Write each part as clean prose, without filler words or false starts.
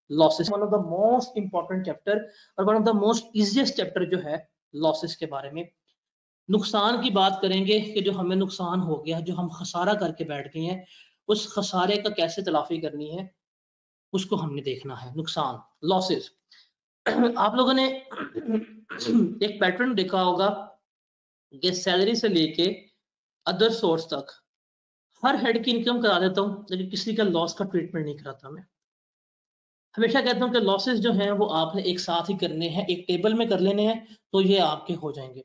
Losses one of the most important chapter और one of the most easiest chapter जो है losses के बारे में। नुकसान की बात करेंगे कि जो हमें नुकसान हो गया, जो हम खसारा करके बैठ गए हैं, उस खसारे का कैसे तलाफी करनी है उसको हमने देखना है। नुकसान, लॉसेस। आप लोगों ने एक पैटर्न देखा होगा कि सैलरी से लेके अदर सोर्स तक हर हेड की इनकम करा देता हूँ, लेकिन किसी का लॉस का ट्रीटमेंट नहीं कराता। मैं हमेशा कहता हूँ कि लॉसेस जो हैं वो आपने एक साथ ही करने हैं, एक टेबल में कर लेने हैं, तो ये आपके हो जाएंगे।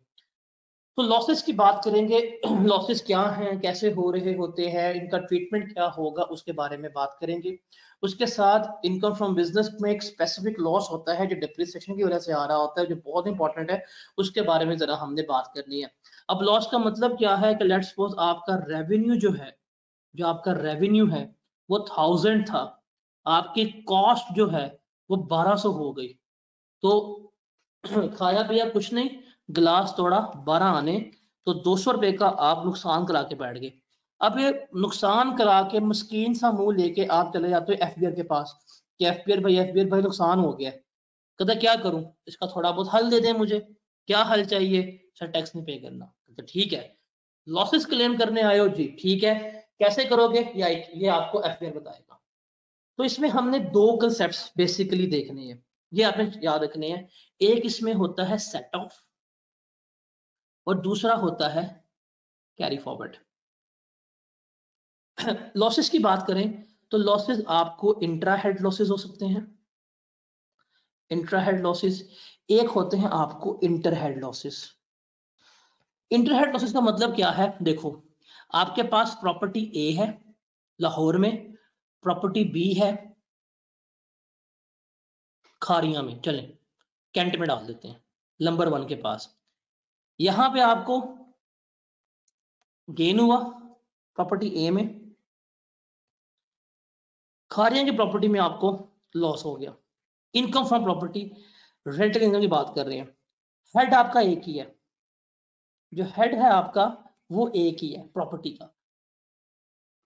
तो लॉसेस की बात करेंगे। लॉसेस क्या हैं, कैसे हो रहे होते हैं, इनका ट्रीटमेंट क्या होगा, उसके बारे में बात करेंगे। उसके साथ इनकम फ्रॉम बिजनेस में एक स्पेसिफिक लॉस होता है जो डिप्रिसिएशन की वजह से आ रहा होता है, जो बहुत इंपॉर्टेंट है, उसके बारे में जरा हमने बात करनी है। अब लॉस का मतलब क्या है कि लेट्स सपोज आपका रेवेन्यू जो है, जो आपका रेवेन्यू है वो 1000 था, आपकी कॉस्ट जो है वो 1200 हो गई, तो खाया पिया कुछ नहीं, गिलास तोड़ा 12 आने, तो 200 रुपए का आप नुकसान करा के बैठ गए। अब ये नुकसान करा के मस्कीन सा मुंह लेके आप चले जाते हो एफबीआर के पास कि एफबीआर भाई नुकसान हो गया। कहता क्या करूं, इसका थोड़ा बहुत हल दे दें मुझे। क्या हल चाहिए? सर टैक्स नहीं पे करना। तो ठीक है, लॉसेस क्लेम करने आए हो जी, ठीक है, कैसे करोगे ये आपको एफबीआर बताएगा। तो इसमें हमने दो कंसेप्ट्स बेसिकली देखने हैं, ये आपने याद रखने हैं। एक इसमें होता है सेट ऑफ और दूसरा होता है कैरी फॉरवर्ड। लॉसेस की बात करें तो लॉसेस आपको इंट्रा हेड लॉसेस हो सकते हैं, इंट्रा हेड लॉसेस। एक होते हैं आपको inter head losses. Inter head losses का मतलब क्या है? देखो, आपके पास प्रॉपर्टी ए है लाहौर में, प्रॉपर्टी बी है खारिया में, चलें कैंट में डाल देते हैं, नंबर 1 के पास। यहां पे आपको गेन हुआ प्रॉपर्टी ए में, खारिया की प्रॉपर्टी में आपको लॉस हो गया। Income from property, rental income की बात कर रहे हैं। हेड आपका एक ही है, जो हेड है आपका वो एक ही है प्रॉपर्टी का।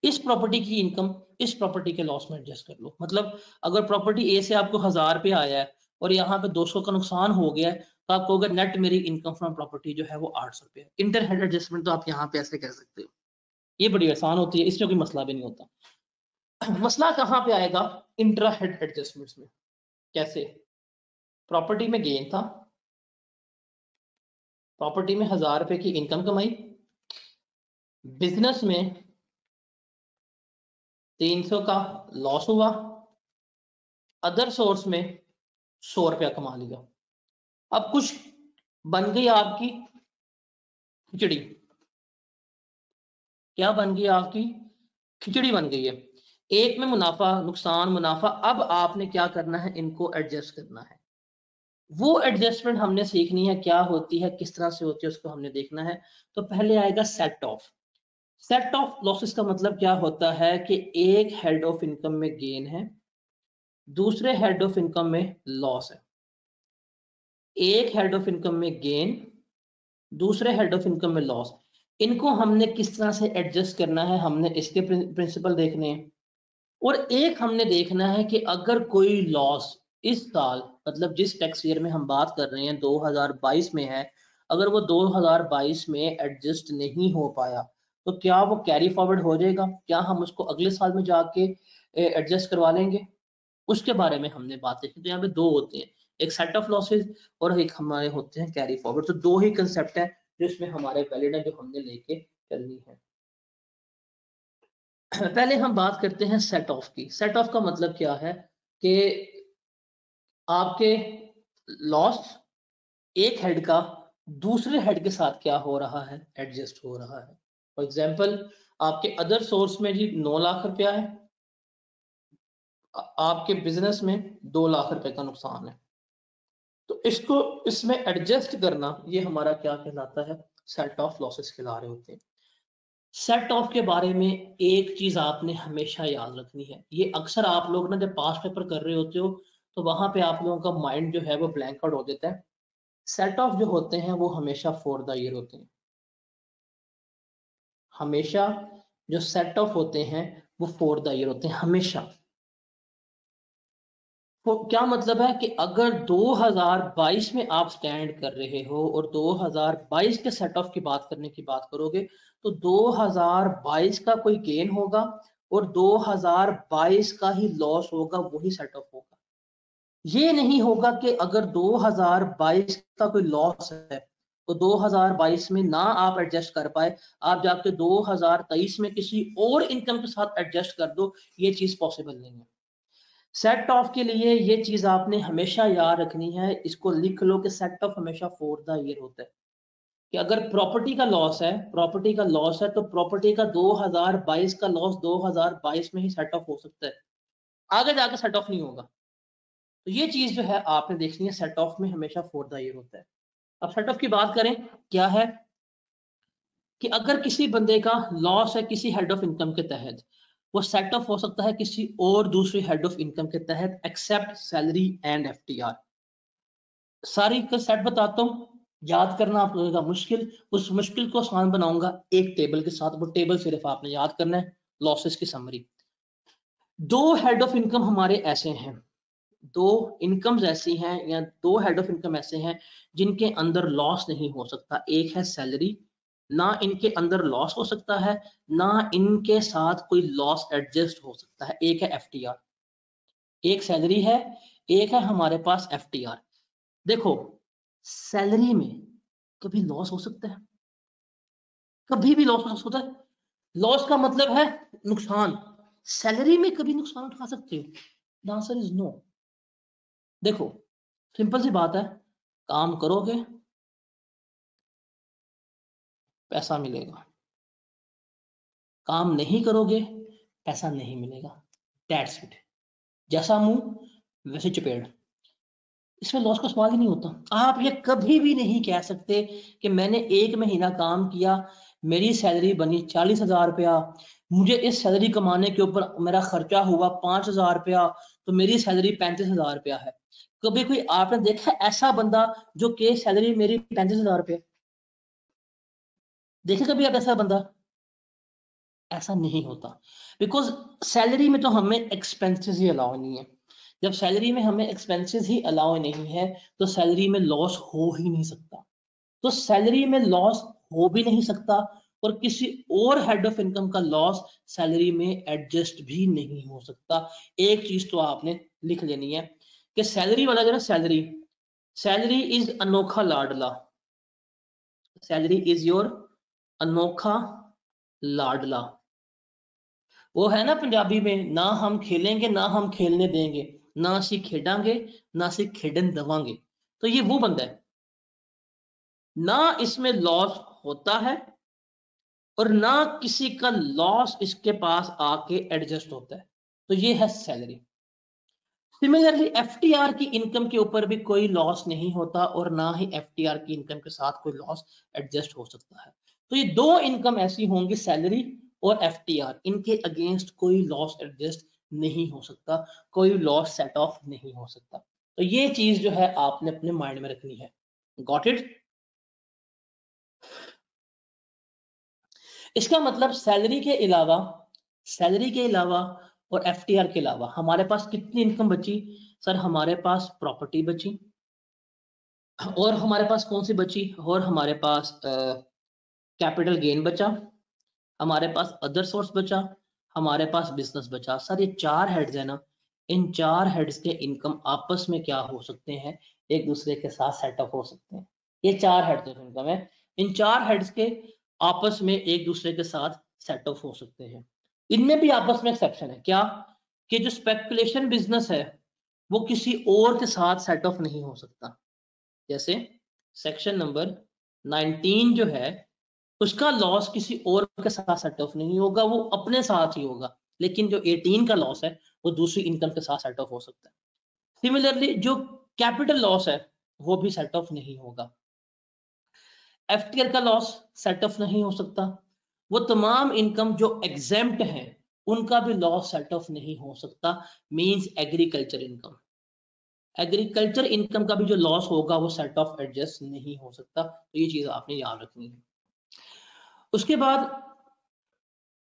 इस प्रॉपर्टी की इनकम इस प्रॉपर्टी के लॉस में एडजस्ट कर लो। मतलब अगर प्रॉपर्टी ए से आपको 1000 रुपये आया है और यहाँ पे 200 का नुकसान हो गया है, तो आपको अगर नेट मेरी इनकम फ्रॉम प्रॉपर्टी जो है वो 800 रुपये है। इंटर हेड एडजस्टमेंट तो आप यहाँ पे ऐसे कह सकते हो, ये बड़ी आसान होती है, इसमें कोई मसला भी नहीं होता। मसला कहाँ पे आएगा? इंट्रा हेड एडजस्टमेंट्स में। कैसे? प्रॉपर्टी में गेन था, प्रॉपर्टी में 1000 रुपए की इनकम कमाई, बिजनेस में 300 का लॉस हुआ, अदर सोर्स में 100 रुपया कमा लिया। अब कुछ बन गई आपकी खिचड़ी। क्या बन गई आपकी? खिचड़ी बन गई है। एक में मुनाफा नुकसान मुनाफा, अब आपने क्या करना है, इनको एडजस्ट करना है। वो एडजस्टमेंट हमने सीखनी है, क्या होती है, किस तरह से होती है, उसको हमने देखना है। तो पहले आएगा set of. Set of losses का मतलब क्या होता है कि एक हेड ऑफ इनकम में गेन है, दूसरे हेड ऑफ इनकम में लॉस है। एक हेड ऑफ इनकम में गेन, दूसरे हेड ऑफ इनकम में लॉस। इनको हमने किस तरह से एडजस्ट करना है, हमने इसके प्रिंसिपल देखने हैं। और एक हमने देखना है कि अगर कोई लॉस इस साल, मतलब जिस टैक्स ईयर में हम बात कर रहे हैं 2022 में है, अगर वो 2022 में एडजस्ट नहीं हो पाया, तो क्या वो कैरी फॉरवर्ड हो जाएगा? क्या हम उसको अगले साल में जाके एडजस्ट करवा लेंगे? उसके बारे में हमने बात देखी। तो यहाँ पे दो होते हैं, एक सेट ऑफ लॉसेस और एक हमारे होते हैं कैरी फॉरवर्ड। तो दो ही कंसेप्ट है जो इसमें हमारे वैलिड है, जो हमने लेके चलनी है। पहले हम बात करते हैं सेट ऑफ की। सेट ऑफ का मतलब क्या है कि आपके लॉस एक हेड का दूसरे हेड के साथ क्या हो रहा है, एडजस्ट हो रहा है। फॉर एग्जांपल, आपके अदर सोर्स में जी 9 लाख रुपया है, आपके बिजनेस में 2 लाख रुपए का नुकसान है, तो इसको इसमें एडजस्ट करना, ये हमारा क्या कहलाता है, सेट ऑफ लॉसेस कहला रहे होते हैं। सेट ऑफ के बारे में एक चीज आपने हमेशा याद रखनी है, ये अक्सर आप लोग ना जब पास पेपर कर रहे होते हो तो वहां पे आप लोगों का माइंड जो है वो ब्लैंक आउट हो जाता है। सेट ऑफ जो होते हैं वो हमेशा फॉर द ईयर होते हैं। हमेशा जो सेट ऑफ होते हैं वो फॉर द ईयर होते हैं, हमेशा तो क्या मतलब है कि अगर 2022 में आप स्टैंड कर रहे हो और 2022 के सेट ऑफ की बात करने की बात करोगे तो 2022 का कोई गेन होगा और 2022 का ही लॉस होगा, वही सेट ऑफ होगा। ये नहीं होगा कि अगर 2022 का कोई लॉस है तो 2022 में ना आप एडजस्ट कर पाए, आप जाके 2023 में किसी और इनकम के साथ एडजस्ट कर दो, ये चीज पॉसिबल नहीं है। सेट ऑफ के लिए ये चीज आपने हमेशा याद रखनी है, इसको लिख लो कि सेट ऑफ हमेशा फॉर द ईयर होता है। कि अगर प्रॉपर्टी का लॉस है, प्रॉपर्टी का लॉस है तो प्रॉपर्टी का 2022 का लॉस 2022 में ही सेट ऑफ हो सकता है, आगे जाके सेट ऑफ नहीं होगा। तो ये चीज जो है आपने देखनी है, सेट ऑफ में हमेशा फॉर द ईयर होता है। अब सेट ऑफ की बात करें, क्या है कि अगर किसी बंदे का लॉस है किसी हेड ऑफ इनकम के तहत, वो सेट ऑफ हो सकता है किसी और दूसरी हेड ऑफ इनकम के तहत, एक्सेप्ट सैलरी एंड एफटीआर। सारी का सेट बताता हूँ, याद करना आप लोगों का मुश्किल, उस मुश्किल को आसान बनाऊंगा एक टेबल के साथ। वो टेबल सिर्फ आपने याद करना है, लॉसेस की समरी। दो हेड ऑफ इनकम हमारे ऐसे हैं, दो इनकम्स ऐसी हैं या दो हेड ऑफ इनकम ऐसे हैं जिनके अंदर लॉस नहीं हो सकता। एक है सैलरी, ना इनके अंदर लॉस हो सकता है, ना इनके साथ कोई लॉस एडजस्ट हो सकता है। एक है एफटीआर, एक सैलरी है, एक है हमारे पास एफटीआर। देखो, सैलरी में कभी लॉस हो सकता है, कभी भी लॉस हो सकता है। लॉस का मतलब है नुकसान। सैलरी में कभी नुकसान उठा सकते हो? The answer is no. देखो, सिंपल सी बात है, काम करोगे पैसा मिलेगा, काम नहीं करोगे पैसा नहीं मिलेगा। That's it. जैसा मुंह वैसे चपेड़, इसमें लॉस का सवाल ही नहीं होता। आप ये कभी भी नहीं कह सकते कि मैंने एक महीना काम किया, मेरी सैलरी बनी 40,000 रुपया, मुझे इस सैलरी कमाने के ऊपर मेरा खर्चा हुआ 5,000 रुपया, तो मेरी सैलरी 35,000 रुपया है। कभी कोई आपने देखा ऐसा बंदा जो कि सैलरी मेरी 35,000 रुपया? देखे कभी आप ऐसा बंदा? ऐसा नहीं होता। बिकॉज सैलरी में तो हमें एक्सपेंसेस ही अलाउ नहीं है। जब सैलरी में हमें एक्सपेंसेस ही अलाउ नहीं है तो सैलरी में लॉस हो ही नहीं सकता। तो सैलरी में लॉस हो भी नहीं सकता और किसी और हेड ऑफ इनकम का लॉस सैलरी में एडजस्ट भी नहीं हो सकता। एक चीज तो आपने लिख लेनी है कि सैलरी वाला जो है, सैलरी सैलरी इज अनोखा लाडला, सैलरी इज योर अनोखा लाडला। वो है ना पंजाबी में, ना हम खेलेंगे ना हम खेलने देंगे, ना असी खेडांगे ना असी खेडन दवांगे। तो ये वो बंदा है, ना इसमें लॉस होता है और ना किसी का लॉस इसके पास आके एडजस्ट होता है। तो ये है सैलरी। सिमिलरली एफटीआर की इनकम के ऊपर भी कोई लॉस नहीं होता और ना ही एफटीआर की इनकम के साथ कोई लॉस एडजस्ट हो सकता है। तो ये दो इनकम ऐसी होंगी, सैलरी और एफटीआर, इनके अगेंस्ट कोई लॉस एडजस्ट नहीं हो सकता, कोई लॉस सेट ऑफ नहीं हो सकता। तो ये चीज जो है आपने अपने माइंड में रखनी है। Got it? इसका मतलब सैलरी के अलावा और एफटीआर के अलावा हमारे पास कितनी इनकम बची? सर हमारे पास प्रॉपर्टी बची, और हमारे पास कौन सी बची? और हमारे पास कैपिटल गेन बचा, हमारे पास अदर सोर्स बचा, हमारे पास बिजनेस बचा। सर ये चार हेड्स है ना, इन चार हेड्स के इनकम आपस में क्या हो सकते हैं? एक दूसरे के साथ सेटअप हो सकते हैं। ये चार हेड्स इनकम है, इन चार हेड्स के आपस में एक दूसरे के साथ सेटअप हो सकते हैं। इनमें भी आपस में एक्सेप्शन है, क्या? कि जो स्पेकुलेशन बिजनेस है वो किसी और के साथ सेट ऑफ नहीं हो सकता। जैसे सेक्शन नंबर 19 जो है उसका लॉस किसी और के साथ सेट ऑफ नहीं होगा, वो अपने साथ ही होगा। लेकिन जो 18 का लॉस है वो दूसरी इनकम के साथ सेट ऑफ हो सकता है। सिमिलरली जो कैपिटल लॉस है वो भी सेट ऑफ नहीं होगा। एफटीआर का लॉस सेट ऑफ नहीं हो सकता। वो तमाम इनकम जो एग्जेम्प्ट है उनका भी लॉस सेट ऑफ नहीं हो सकता। Means agriculture income, agriculture income का भी जो लॉस होगा वो सेट ऑफ एडजस्ट नहीं हो सकता। तो ये चीज आपने याद रखनी है। उसके बाद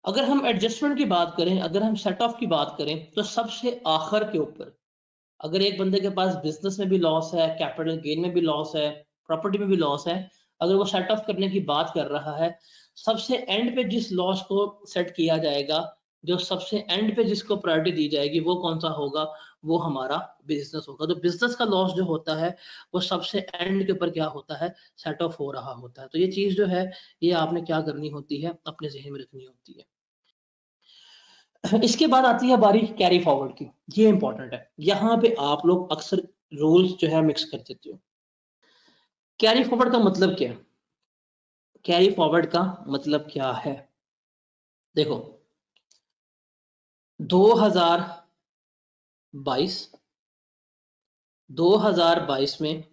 अगर हम एडजस्टमेंट की बात करें, अगर हम सेट ऑफ की बात करें, तो सबसे आखिर के ऊपर अगर एक बंदे के पास बिजनेस में भी लॉस है, कैपिटल गेन में भी लॉस है, प्रॉपर्टी में भी लॉस है, अगर वो सेट ऑफ करने की बात कर रहा है, सबसे एंड पे जिस लॉस को सेट किया जाएगा, जो सबसे एंड पे जिसको प्रायोरिटी दी जाएगी, वो कौन सा होगा? वो हमारा बिजनेस होगा। तो बिजनेस का लॉस जो होता है वो सबसे एंड के ऊपर क्या होता है? सेट ऑफ हो रहा होता है। तो ये चीज जो है ये आपने क्या करनी होती है? अपने जहन में रखनी होती है। इसके बाद आती है बारी कैरी फॉरवर्ड की। ये इंपॉर्टेंट है, यहाँ पे आप लोग अक्सर रूल्स जो है मिक्स कर देते हो। कैरी फॉरवर्ड का मतलब क्या है? कैरी फॉरवर्ड का मतलब क्या है? देखो 2022 में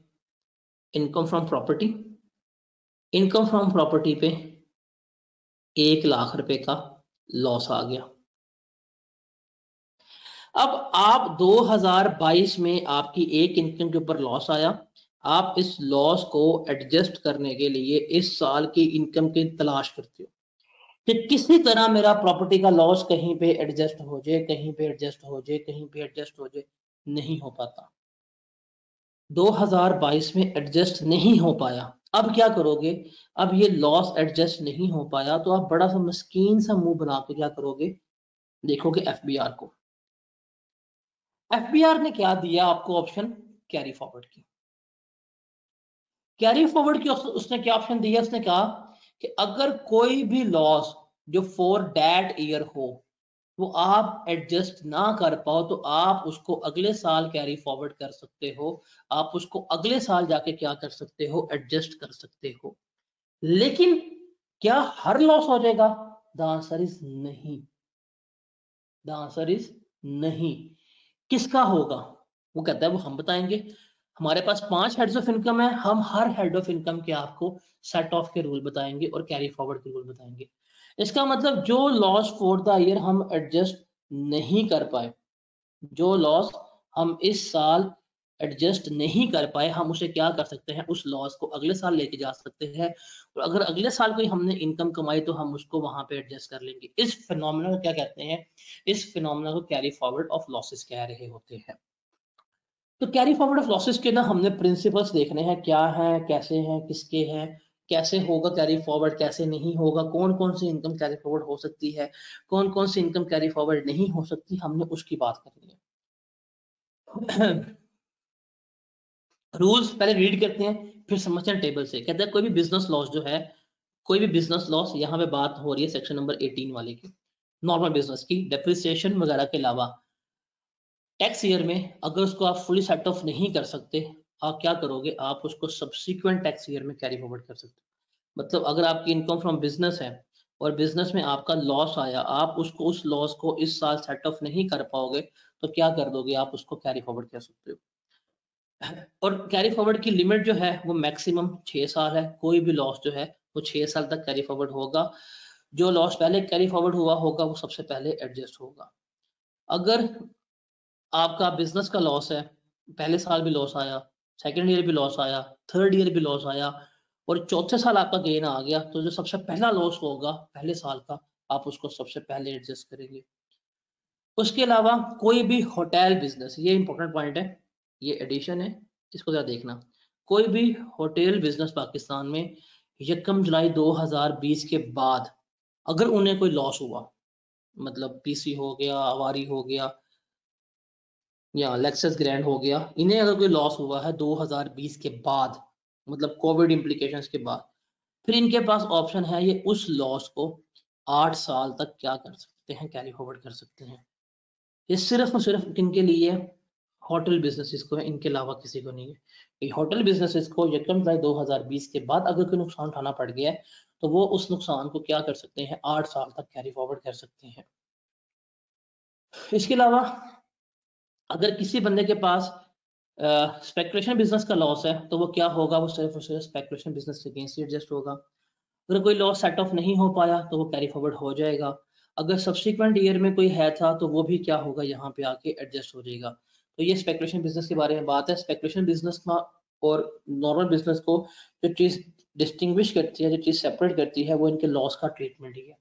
income from property, income from property पे 1 लाख रुपए का लॉस आ गया। अब आप 2022 में आपकी एक इनकम के ऊपर लॉस आया, आप इस लॉस को एडजस्ट करने के लिए इस साल की इनकम की तलाश करते हो कि किसी तरह मेरा प्रॉपर्टी का लॉस कहीं पे एडजस्ट हो जाए, कहीं पे एडजस्ट हो जाए, कहीं पे एडजस्ट हो जाए। नहीं हो पाता। 2022 में एडजस्ट नहीं हो पाया। अब क्या करोगे? अब ये लॉस एडजस्ट नहीं हो पाया तो आप बड़ा सा मस्कीन सा मुंह बना के क्या करोगे? देखोगे एफबीआर को। एफबीआर ने क्या दिया आपको ऑप्शन? कैरी फॉरवर्ड की। कैरी फॉरवर्ड की उसने क्या ऑप्शन दिया? उसने कहा कि अगर कोई भी लॉस जो फॉर दैट ईयर हो वो आप एडजस्ट ना कर पाओ तो आप उसको अगले साल कैरी फॉरवर्ड कर सकते हो। आप उसको अगले साल जाके क्या कर सकते हो? एडजस्ट कर सकते हो। लेकिन क्या हर लॉस हो जाएगा? द आंसर इज नहीं। द आंसर इज नहीं। किसका होगा? वो कहता है वो हम बताएंगे। हमारे पास 5 हेड्स ऑफ इनकम है, हम हर हेड ऑफ इनकम के आपको सेट ऑफ के रूल बताएंगे और कैरी फॉरवर्ड के रूल बताएंगे। इसका मतलब जो लॉस फॉर द ईयर हम एडजस्ट नहीं कर पाए, जो लॉस हम इस साल एडजस्ट नहीं कर पाए, हम उसे क्या कर सकते हैं? उस लॉस को अगले साल लेके जा सकते हैं। और अगर अगले साल कोई हमने इनकम कमाई तो हम उसको वहां पे एडजस्ट कर लेंगे। इस फिनोमेना को क्या कहते हैं? इस फिनोमेना को कैरी फॉरवर्ड ऑफ लॉसेस कह रहे होते हैं। तो कैरी फॉरवर्ड ऑफ लॉसेस के ना हमने प्रिंसिपल्स देखने हैं, क्या है, कैसे हैं, किसके हैं, कैसे होगा कैरी फॉरवर्ड, कैसे नहीं होगा, कौन कौन सी इनकम कैरी फॉरवर्ड हो सकती है, कौन कौन सी इनकम कैरी फॉरवर्ड नहीं हो सकती, हमने उसकी बात करनी है। रूल्स पहले रीड करते हैं, फिर समझते हैं टेबल से। कहते हैं कोई भी बिजनेस लॉस जो है, कोई भी बिजनेस लॉस, यहाँ पे बात हो रही है सेक्शन नंबर 18 वाले की, नॉर्मल बिजनेस की, डेप्रिसिएशन वगैरह के अलावा टैक्स ईयर में अगर उसको आप फुली सेट ऑफ नहीं कर सकते, आप क्या करोगे? आप उसको सब्सिक्वेंट टैक्स ईयर में कैरी फॉरवर्ड कर सकते हो। मतलब अगर आपकी इनकम फ्रॉम बिजनेस है और बिजनेस में आपका लॉस आया, आप उसको उस लॉस को इस साल सेट ऑफ नहीं कर पाओगे तो क्या कर दोगे? आप उसको कैरी फॉरवर्ड कर सकते हो। और कैरी फॉरवर्ड की लिमिट जो है वो मैक्सिमम 6 साल है। कोई भी लॉस जो है वो 6 साल तक कैरी फॉरवर्ड होगा। जो लॉस पहले कैरी फॉरवर्ड हुआ होगा वो सबसे पहले एडजस्ट होगा। अगर आपका बिजनेस का लॉस है, पहले साल भी लॉस आया, सेकंड ईयर भी लॉस आया, थर्ड ईयर भी लॉस आया और चौथे साल आपका गेन आ गया, तो जो सबसे पहला लॉस होगा पहले साल का, आप उसको सबसे पहले एडजस्ट करेंगे। उसके अलावा कोई भी होटल बिजनेस, ये इंपॉर्टेंट पॉइंट है, ये एडिशन है, इसको जरा देखना। कोई भी होटल बिजनेस पाकिस्तान में 1 जुलाई 2020 के बाद अगर उन्हें कोई लॉस हुआ, मतलब पीसी हो गया, अवारी हो गया या लेक्सस ग्रैंड हो गया, इन्हें अगर कोई लॉस हुआ है 2020 के बाद, मतलब कोविड इम्प्लीकेशंस के बाद, फिर इनके पास ऑप्शन है ये उस लॉस को 8 साल तक क्या कर सकते हैं? कैरी फॉरवर्ड कर सकते हैं। ये सिर्फ और सिर्फ किनके लिए? होटल बिजनेसेस को है, इनके अलावा किसी को नहीं है। ये होटल बिजनेसेस को 1 जुलाई 2020 के बाद अगर कोई नुकसान उठाना पड़ गया है तो वो उस नुकसान को क्या कर सकते हैं? 8 साल तक कैरी फॉरवर्ड कर सकते हैं। इसके अलावा अगर किसी बंदे के पास स्पेकुलेशन बिजनेस का लॉस है तो वो क्या होगा? वो सिर्फ और सिर्फ स्पेकुलेशन बिजनेस के अगेंस्ट ही एडजस्ट होगा। अगर कोई लॉस सेट ऑफ नहीं हो पाया तो वो कैरी फॉरवर्ड हो जाएगा। अगर सब्सिक्वेंट ईयर में कोई है था तो वो भी क्या होगा? यहाँ पे आके एडजस्ट हो जाएगा। तो ये स्पेकुलेशन बिजनेस के बारे में बात है। स्पेकुलेशन बिजनेस का और नॉर्मल बिजनेस को जो चीज डिस्टिंग्विश करती है, जो चीज सेपरेट करती है, वो इनके लॉस का ट्रीटमेंट ही है।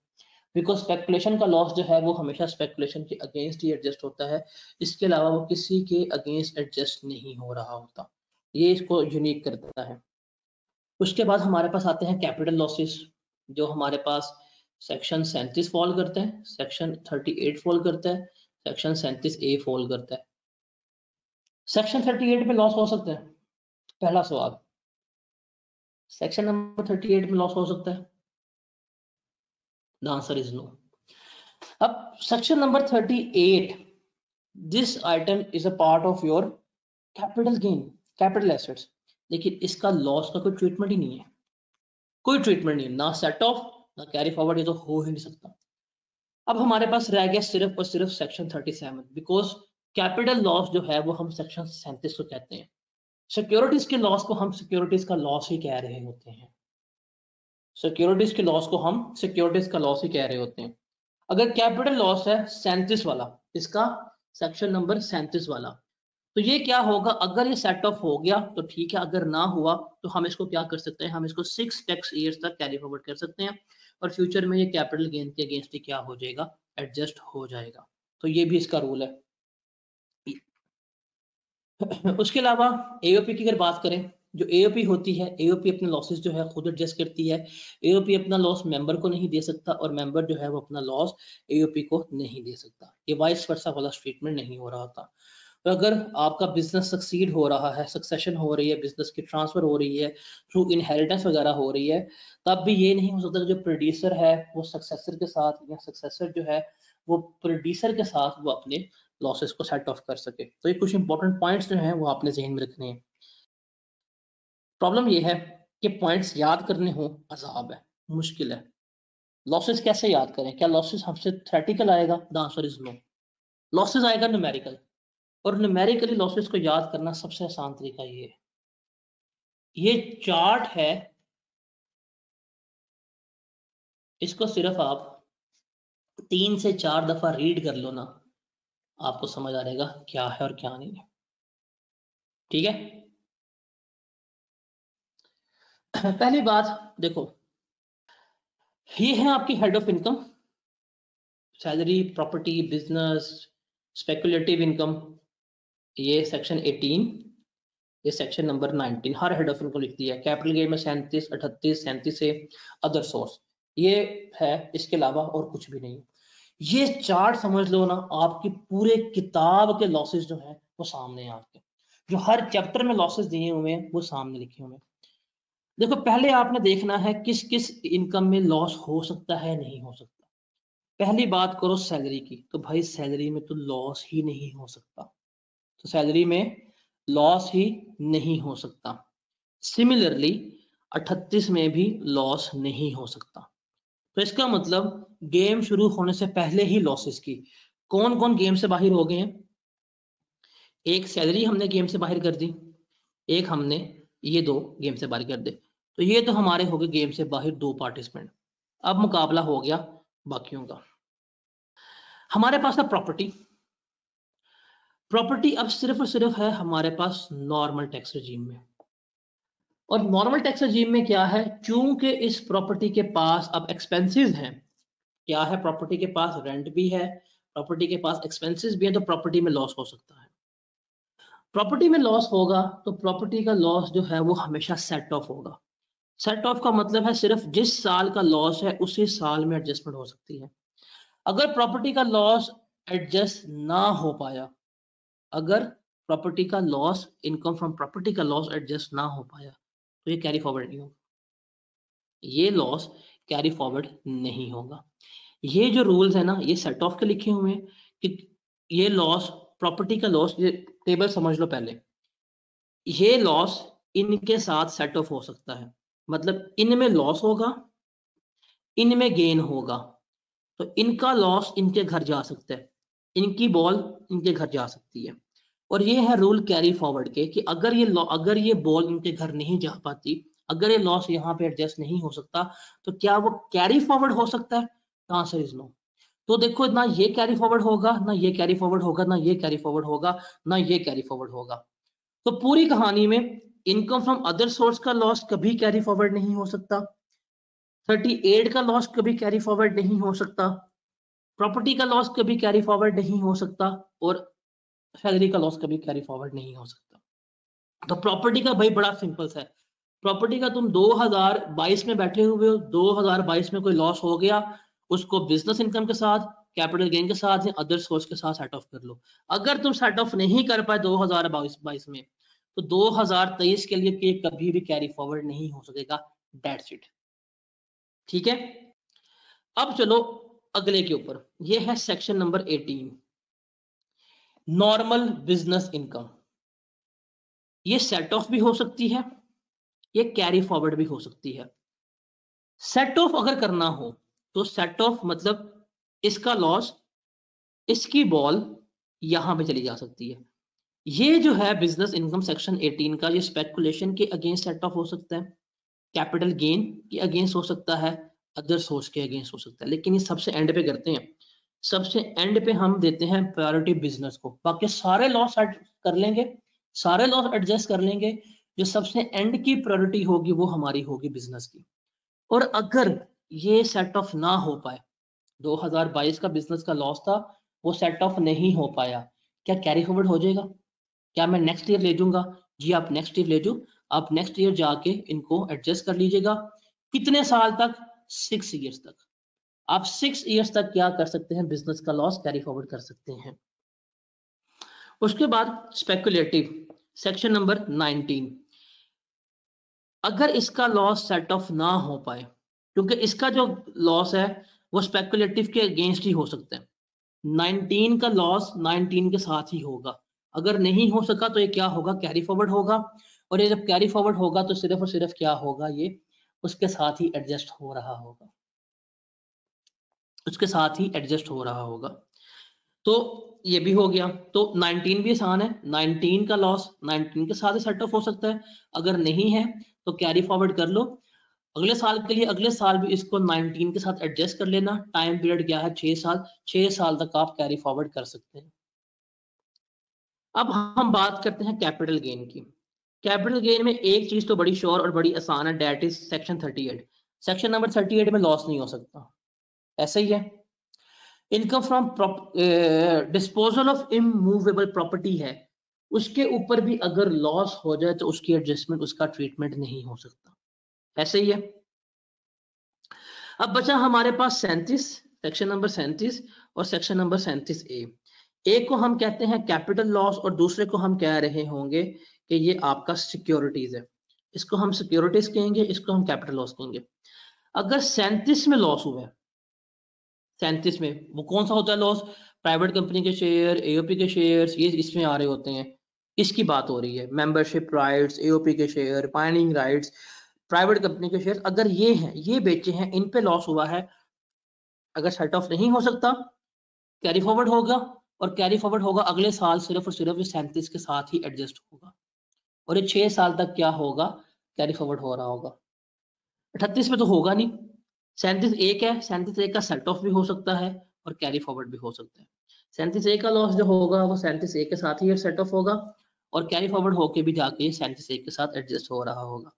बिकॉज स्पेकुलेशन का लॉस जो है वो हमेशा स्पेकुलेशन के अगेंस्ट ही एडजस्ट होता है, इसके अलावा वो किसी के अगेंस्ट एडजस्ट नहीं हो रहा होता, ये इसको यूनिक करता है। उसके बाद हमारे पास आते हैं कैपिटल लॉसेस, जो हमारे पास सेक्शन 37 फॉल करता है, सेक्शन 38 फॉल करता है, सेक्शन 37A फॉल करता है। सेक्शन 38 में लॉस हो सकता है, पहला सवाल, सेक्शन नंबर 38 में लॉस हो सकता है? The answer is no. अब section number 38, this item is a part of your capital gain, capital assets, लेकिन इसका लॉस का कोई ट्रीटमेंट ही नहीं है, कोई ट्रीटमेंट नहीं, ना सेट ऑफ ना कैरी फॉरवर्ड, ये तो हो ही नहीं सकता। अब हमारे पास रह गया सिर्फ और सिर्फ सेक्शन 37, बिकॉज कैपिटल लॉस जो है वो हम सेक्शन 37 को कहते हैं, सिक्योरिटीज के लॉस को हम सिक्योरिटीज का लॉस ही कह रहे होते हैं, सिक्योरिटीज के लॉस को हम सिक्योरिटीज का लॉस ही कह रहे होते हैं। अगर कैपिटल लॉस है 37 वाला, इसका सेक्शन नंबर 37 वाला, तो ये क्या होगा, अगर ये सेट ऑफ हो गया तो ठीक है, अगर ना हुआ तो हम इसको क्या कर सकते हैं, हम इसको 6 टैक्स ईयर्स तक कैरी फॉरवर्ड कर सकते हैं और फ्यूचर में ये कैपिटल गेन के अगेंस्ट ही क्या हो जाएगा, एडजस्ट हो जाएगा। तो ये भी इसका रूल है। उसके अलावा एओपी की अगर बात करें, जो एओपी होती है, एओपी अपने लॉसेस जो है खुद एडजस्ट करती है, एओपी अपना लॉस मेंबर को नहीं दे सकता और मेंबर जो है वो अपना लॉस एओपी को नहीं दे सकता, ये वाइस वर्सा वाला ट्रीटमेंट नहीं हो रहा था। तो अगर आपका बिजनेस सक्सीड हो रहा है, सक्सेशन हो रही है, बिजनेस की ट्रांसफर हो रही है, थ्रू इनहेरिटेंस वगैरह हो रही है, तब भी ये नहीं हो सकता जो प्रोड्यूसर है वो सक्सेसर के साथ, या सक्सेसर जो है वो प्रोड्यूसर के साथ वो अपने लॉसेस को सेट ऑफ कर सके। तो ये कुछ इंपॉर्टेंट पॉइंट्स जो हैं वो आपने ज़हन में रखने हैं। प्रॉब्लम ये है कि पॉइंट्स याद करने हो अजाब है, मुश्किल है। लॉसेस कैसे याद करें, क्या लॉसेस हमसे थ्योरेटिकल आएगा? The answer is no. Losses आएगा न्यूमेरिकल, और न्यूमेरिकली लॉसेस को याद करना सबसे आसान तरीका ये है, ये चार्ट है, इसको सिर्फ आप 3 से 4 दफा रीड कर लो ना, आपको समझ आ जाएगा क्या है और क्या नहीं है, ठीक है। पहली बात देखो, ये है आपकी head of income, salary, property, business, speculative income, ये सेक्शन 18, ये section number 19, her head of income लिख दिया है। कैपिटल गेन में 37, 38, 37 से अदर सोर्स, ये है, इसके अलावा और कुछ भी नहीं। ये चार्ट समझ लो ना, आपकी पूरे किताब के लॉसेस जो है वो सामने हैं आपके, जो हर चैप्टर में लॉसेस दिए हुए हैं वो सामने लिखे हुए हैं। देखो पहले आपने देखना है किस किस इनकम में लॉस हो सकता है, नहीं हो सकता। पहली बात करो सैलरी की, तो भाई सैलरी में तो लॉस ही नहीं हो सकता, तो सैलरी में लॉस ही नहीं हो सकता। सिमिलरली 38 में भी लॉस नहीं हो सकता। तो इसका मतलब गेम शुरू होने से पहले ही लॉसेस की, कौन कौन गेम से बाहर हो गए हैं? एक सैलरी हमने गेम से बाहर कर दी, एक हमने ये 2 गेम से बाहर कर दे, तो ये तो हमारे हो गए गेम से बाहर 2 पार्टिसिपेंट। अब मुकाबला हो गया बाकियों का। हमारे पास है प्रॉपर्टी, प्रॉपर्टी अब सिर्फ और सिर्फ है हमारे पास नॉर्मल टैक्स रजीम में, और नॉर्मल टैक्स रजीम में क्या है, चूंकि इस प्रॉपर्टी के पास अब एक्सपेंसेस हैं, क्या है, प्रॉपर्टी के पास रेंट भी है, प्रॉपर्टी के पास एक्सपेंसेस भी है, तो प्रॉपर्टी में लॉस हो सकता है। प्रॉपर्टी में लॉस होगा तो प्रॉपर्टी का लॉस जो है वो हमेशा सेट ऑफ होगा। सेट ऑफ का मतलब है सिर्फ जिस साल का लॉस है उसी साल में एडजस्टमेंट हो सकती है। अगर प्रॉपर्टी का लॉस एडजस्ट ना हो पाया, अगर प्रॉपर्टी का लॉस, इनकम फ्रॉम प्रॉपर्टी का लॉस एडजस्ट ना हो पाया, तो ये कैरी फॉरवर्ड नहीं होगा, ये लॉस कैरी फॉरवर्ड नहीं होगा। ये जो रूल्स है ना, ये सेट ऑफ के लिखे हुए हैं कि ये लॉस, प्रॉपर्टी का लॉस, ये टेबल समझ लो पहले, ये लॉस इनके साथ सेट ऑफ हो सकता है, मतलब इनमें लॉस होगा, इनमें गेन होगा, तो इनका लॉस इनके घर जा सकता है, इनकी बॉल इनके घर जा सकती है। और ये है रूल कैरी फॉरवर्ड के कि अगर ये बॉल इनके घर नहीं जा पाती, अगर ये लॉस यहाँ पे एडजस्ट नहीं हो सकता, तो क्या वो कैरी फॉरवर्ड हो सकता है? Answer is no. तो देखो ना ये कैरी फॉरवर्ड होगा, ना ये कैरी फॉरवर्ड होगा, ना ये कैरी फॉरवर्ड होगा, ना ये कैरी फॉरवर्ड होगा। तो पूरी कहानी में इनकम फ्रॉम अदर सोर्स का लॉस कभी कैरी फॉरवर्ड नहीं हो सकता, 38 का लॉस कभी कैरी फॉरवर्ड नहीं हो सकता, प्रॉपर्टी का लॉस कभी कैरी फॉरवर्ड नहीं हो सकता, और सैलरी का लॉस कभी कैरी फॉरवर्ड नहीं हो सकता। तो प्रॉपर्टी का भाई बड़ा सिंपल सा है, प्रॉपर्टी का तुम 2022 में बैठे हुए हो, 2022 में कोई लॉस हो गया, उसको बिजनेस इनकम के साथ, कैपिटल गेन के साथ या अदर सोर्स के साथ सेट ऑफ कर लो। अगर तुम सेट ऑफ नहीं कर पाए 2022 में, तो 2023 के लिए के कभी भी कैरी फॉरवर्ड नहीं हो सकेगा। That's it. ठीक है, अब चलो अगले के ऊपर, ये है section number 18, normal business income. ये सेट ऑफ भी हो सकती है, ये कैरी फॉरवर्ड भी हो सकती है। सेट ऑफ अगर करना हो तो सेट ऑफ मतलब इसका लॉस, इसकी बॉल यहां पे चली जा सकती है। ये जो है बिजनेस इनकम सेक्शन 18 का, ये स्पेकुलेशन के अगेंस्ट सेट ऑफ हो सकता है, कैपिटल गेन के अगेंस्ट हो सकता है, अदर सोर्स के अगेंस्ट हो सकता है। लेकिन ये सबसे एंड पे करते हैं, सबसे एंड पे हम देते हैं प्रायोरिटी बिजनेस को। बाकी सारे लॉस कर लेंगे, सारे लॉस एडजस्ट कर लेंगे, जो सबसे एंड की प्रायोरिटी होगी वो हमारी होगी बिजनेस की। और अगर ये सेट ऑफ ना हो पाए, 2022 का बिजनेस का लॉस था, वो सेट ऑफ नहीं हो पाया, क्या कैरी फॉरवर्ड हो जाएगा? क्या मैं नेक्स्ट ईयर ले जाऊंगा? जी आप नेक्स्ट ईयर ले जाओ, आप नेक्स्ट ईयर जाके इनको एडजस्ट कर लीजिएगा। कितने साल तक? 6 ईयर्स तक। आप 6 ईयर्स तक क्या कर सकते हैं? बिजनेस का लॉस कैरी फॉरवर्ड कर सकते हैं। उसके बाद स्पेकुलेटिव सेक्शन नंबर 19, अगर इसका लॉस सेट ऑफ ना हो पाए, क्योंकि इसका जो लॉस है वो स्पेकुलेटिव के अगेंस्ट ही हो सकता है, 19 का लॉस 19 के साथ ही होगा। अगर नहीं हो सका तो ये क्या होगा? कैरी फॉरवर्ड होगा। और ये जब कैरी फॉरवर्ड होगा तो सिर्फ और सिर्फ क्या होगा? ये उसके साथ ही एडजस्ट हो रहा होगा, उसके साथ ही एडजस्ट हो रहा होगा। तो ये भी हो गया। तो 19 भी आसान है, 19 का लॉस 19 के साथ ही सेट ऑफ हो सकता है। अगर नहीं है तो कैरी फॉरवर्ड कर लो अगले साल के लिए, अगले साल भी इसको 19 के साथ एडजस्ट कर लेना। टाइम पीरियड क्या है? 6 साल, 6 साल तक आप कैरी फॉरवर्ड कर सकते हैं। अब हम बात करते हैं कैपिटल गेन की। कैपिटल गेन में एक चीज तो बड़ी श्योर और बड़ी आसान है, that is section 38। Section number 38 में लॉस नहीं हो सकता, ऐसा ही है। Income from disposal of immovable property है, उसके ऊपर भी अगर लॉस हो जाए तो उसकी एडजस्टमेंट, उसका ट्रीटमेंट नहीं हो सकता, ऐसे ही है। अब बचा हमारे पास 37, सेक्शन नंबर 37 और सेक्शन नंबर 37A। एक को हम कहते हैं कैपिटल लॉस और दूसरे को हम कह रहे होंगे कि ये आपका सिक्योरिटीज है। इसको हम सिक्योरिटीज कहेंगे, इसको हम कैपिटल लॉस कहेंगे। अगर 37 में लॉस हुआ है, 37 में वो कौन सा होता है लॉस? प्राइवेट कंपनी के शेयर, एओपी के शेयर्स, ये इसमें आ रहे होते हैं, इसकी बात हो रही है। मेंबरशिप राइट्स, एओपी के share, pining rights, private company के शेयर, अगर ये हैं, ये बेचे हैं, इन पे लॉस हुआ है, अगर सेट ऑफ नहीं हो सकता, कैरी फॉरवर्ड होगा। और कैरी फॉरवर्ड होगा अगले साल, सिर्फ और सिर्फ 37 के साथ ही एडजस्ट होगा। और ये 6 साल तक क्या होगा? कैरी फॉरवर्ड हो रहा होगा। 38 में तो होगा नहीं, 37A है, 37A का सेट ऑफ भी हो सकता है और कैरी फॉरवर्ड भी हो सकता है। 37A का लॉस जो होगा वो 37A के साथ ही सेट ऑफ होगा और कैरी फॉरवर्ड होके भी जाके 37A के साथ एडजस्ट हो रहा होगा।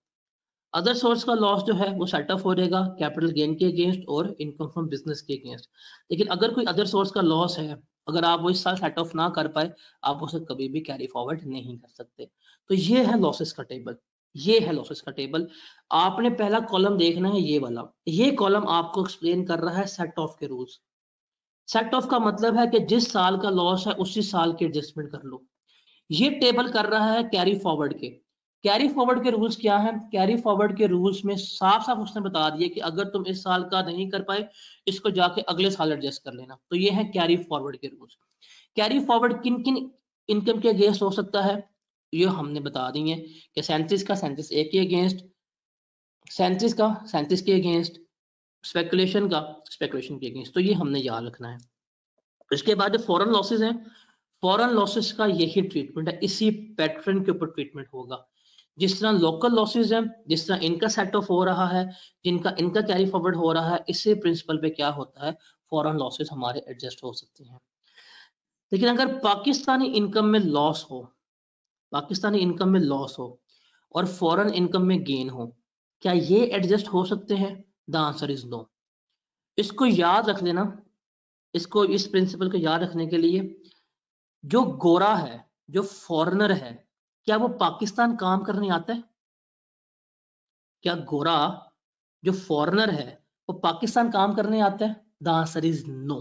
अदर सोर्स का लॉस जो है वो सेट ऑफ हो जाएगा कैपिटल गेन के अगेंस्ट और इनकम फ्रॉम बिजनेस के अगेंस्ट। लेकिन अगर कोई अदर सोर्स का लॉस है, अगर आप वो इस साल सेट ऑफ ना कर पाए, आप उसे कभी भी कैरी फॉरवर्ड नहीं कर सकते। तो ये है लॉसेस का टेबल, ये है लॉसेस का टेबल। आपने पहला कॉलम देखना है, ये वाला, ये कॉलम आपको एक्सप्लेन कर रहा है सेट ऑफ के रूल्स। सेट ऑफ का मतलब है कि जिस साल का लॉस है उसी साल की एडजस्टमेंट कर लो। ये टेबल कर रहा है कैरी फॉरवर्ड के। कैरी फॉरवर्ड के रूल्स क्या है? कैरी फॉरवर्ड के रूल्स में साफ साफ उसने बता दिया कि अगर तुम इस साल का नहीं कर पाए, इसको जाके अगले साल एडजस्ट कर लेना। तो ये है कैरी फॉरवर्ड के रूल्स। कैरी फॉरवर्ड किन किन इनकम के अगेंस्ट हो सकता है, ये हमने बता दी है कि 37 का 37A के अगेंस्ट, 37 का 37 के अगेंस्ट, स्पेकुलेशन का स्पेकुलेशन के अगेंस्ट। तो ये हमने याद रखना है। इसके बाद जो फॉरेन लॉसेस हैं, फॉरेन लॉसेस का यही ट्रीटमेंट है, इसी पैटर्न के ऊपर ट्रीटमेंट होगा। जिस तरह लोकल लॉसेस हैं, जिस तरह इनका सेट ऑफ हो रहा है, जिनका इनका कैरी फॉरवर्ड हो रहा है, इसी प्रिंसिपल पे क्या होता है, फॉरेन लॉसेस हमारे एडजस्ट हो सकते हैं। लेकिन अगर पाकिस्तानी इनकम में लॉस हो, पाकिस्तानी इनकम में लॉस हो और फॉरेन इनकम में गेन हो, क्या ये एडजस्ट हो सकते हैं? The answer is no. इसको याद रख लेना, इसको, इस प्रिंसिपल को याद रखने के लिए, जो गोरा है, जो फॉरेनर है, क्या वो पाकिस्तान काम करने आता है? क्या गोरा जो फॉरेनर है वो पाकिस्तान काम करने आता है? The answer is no.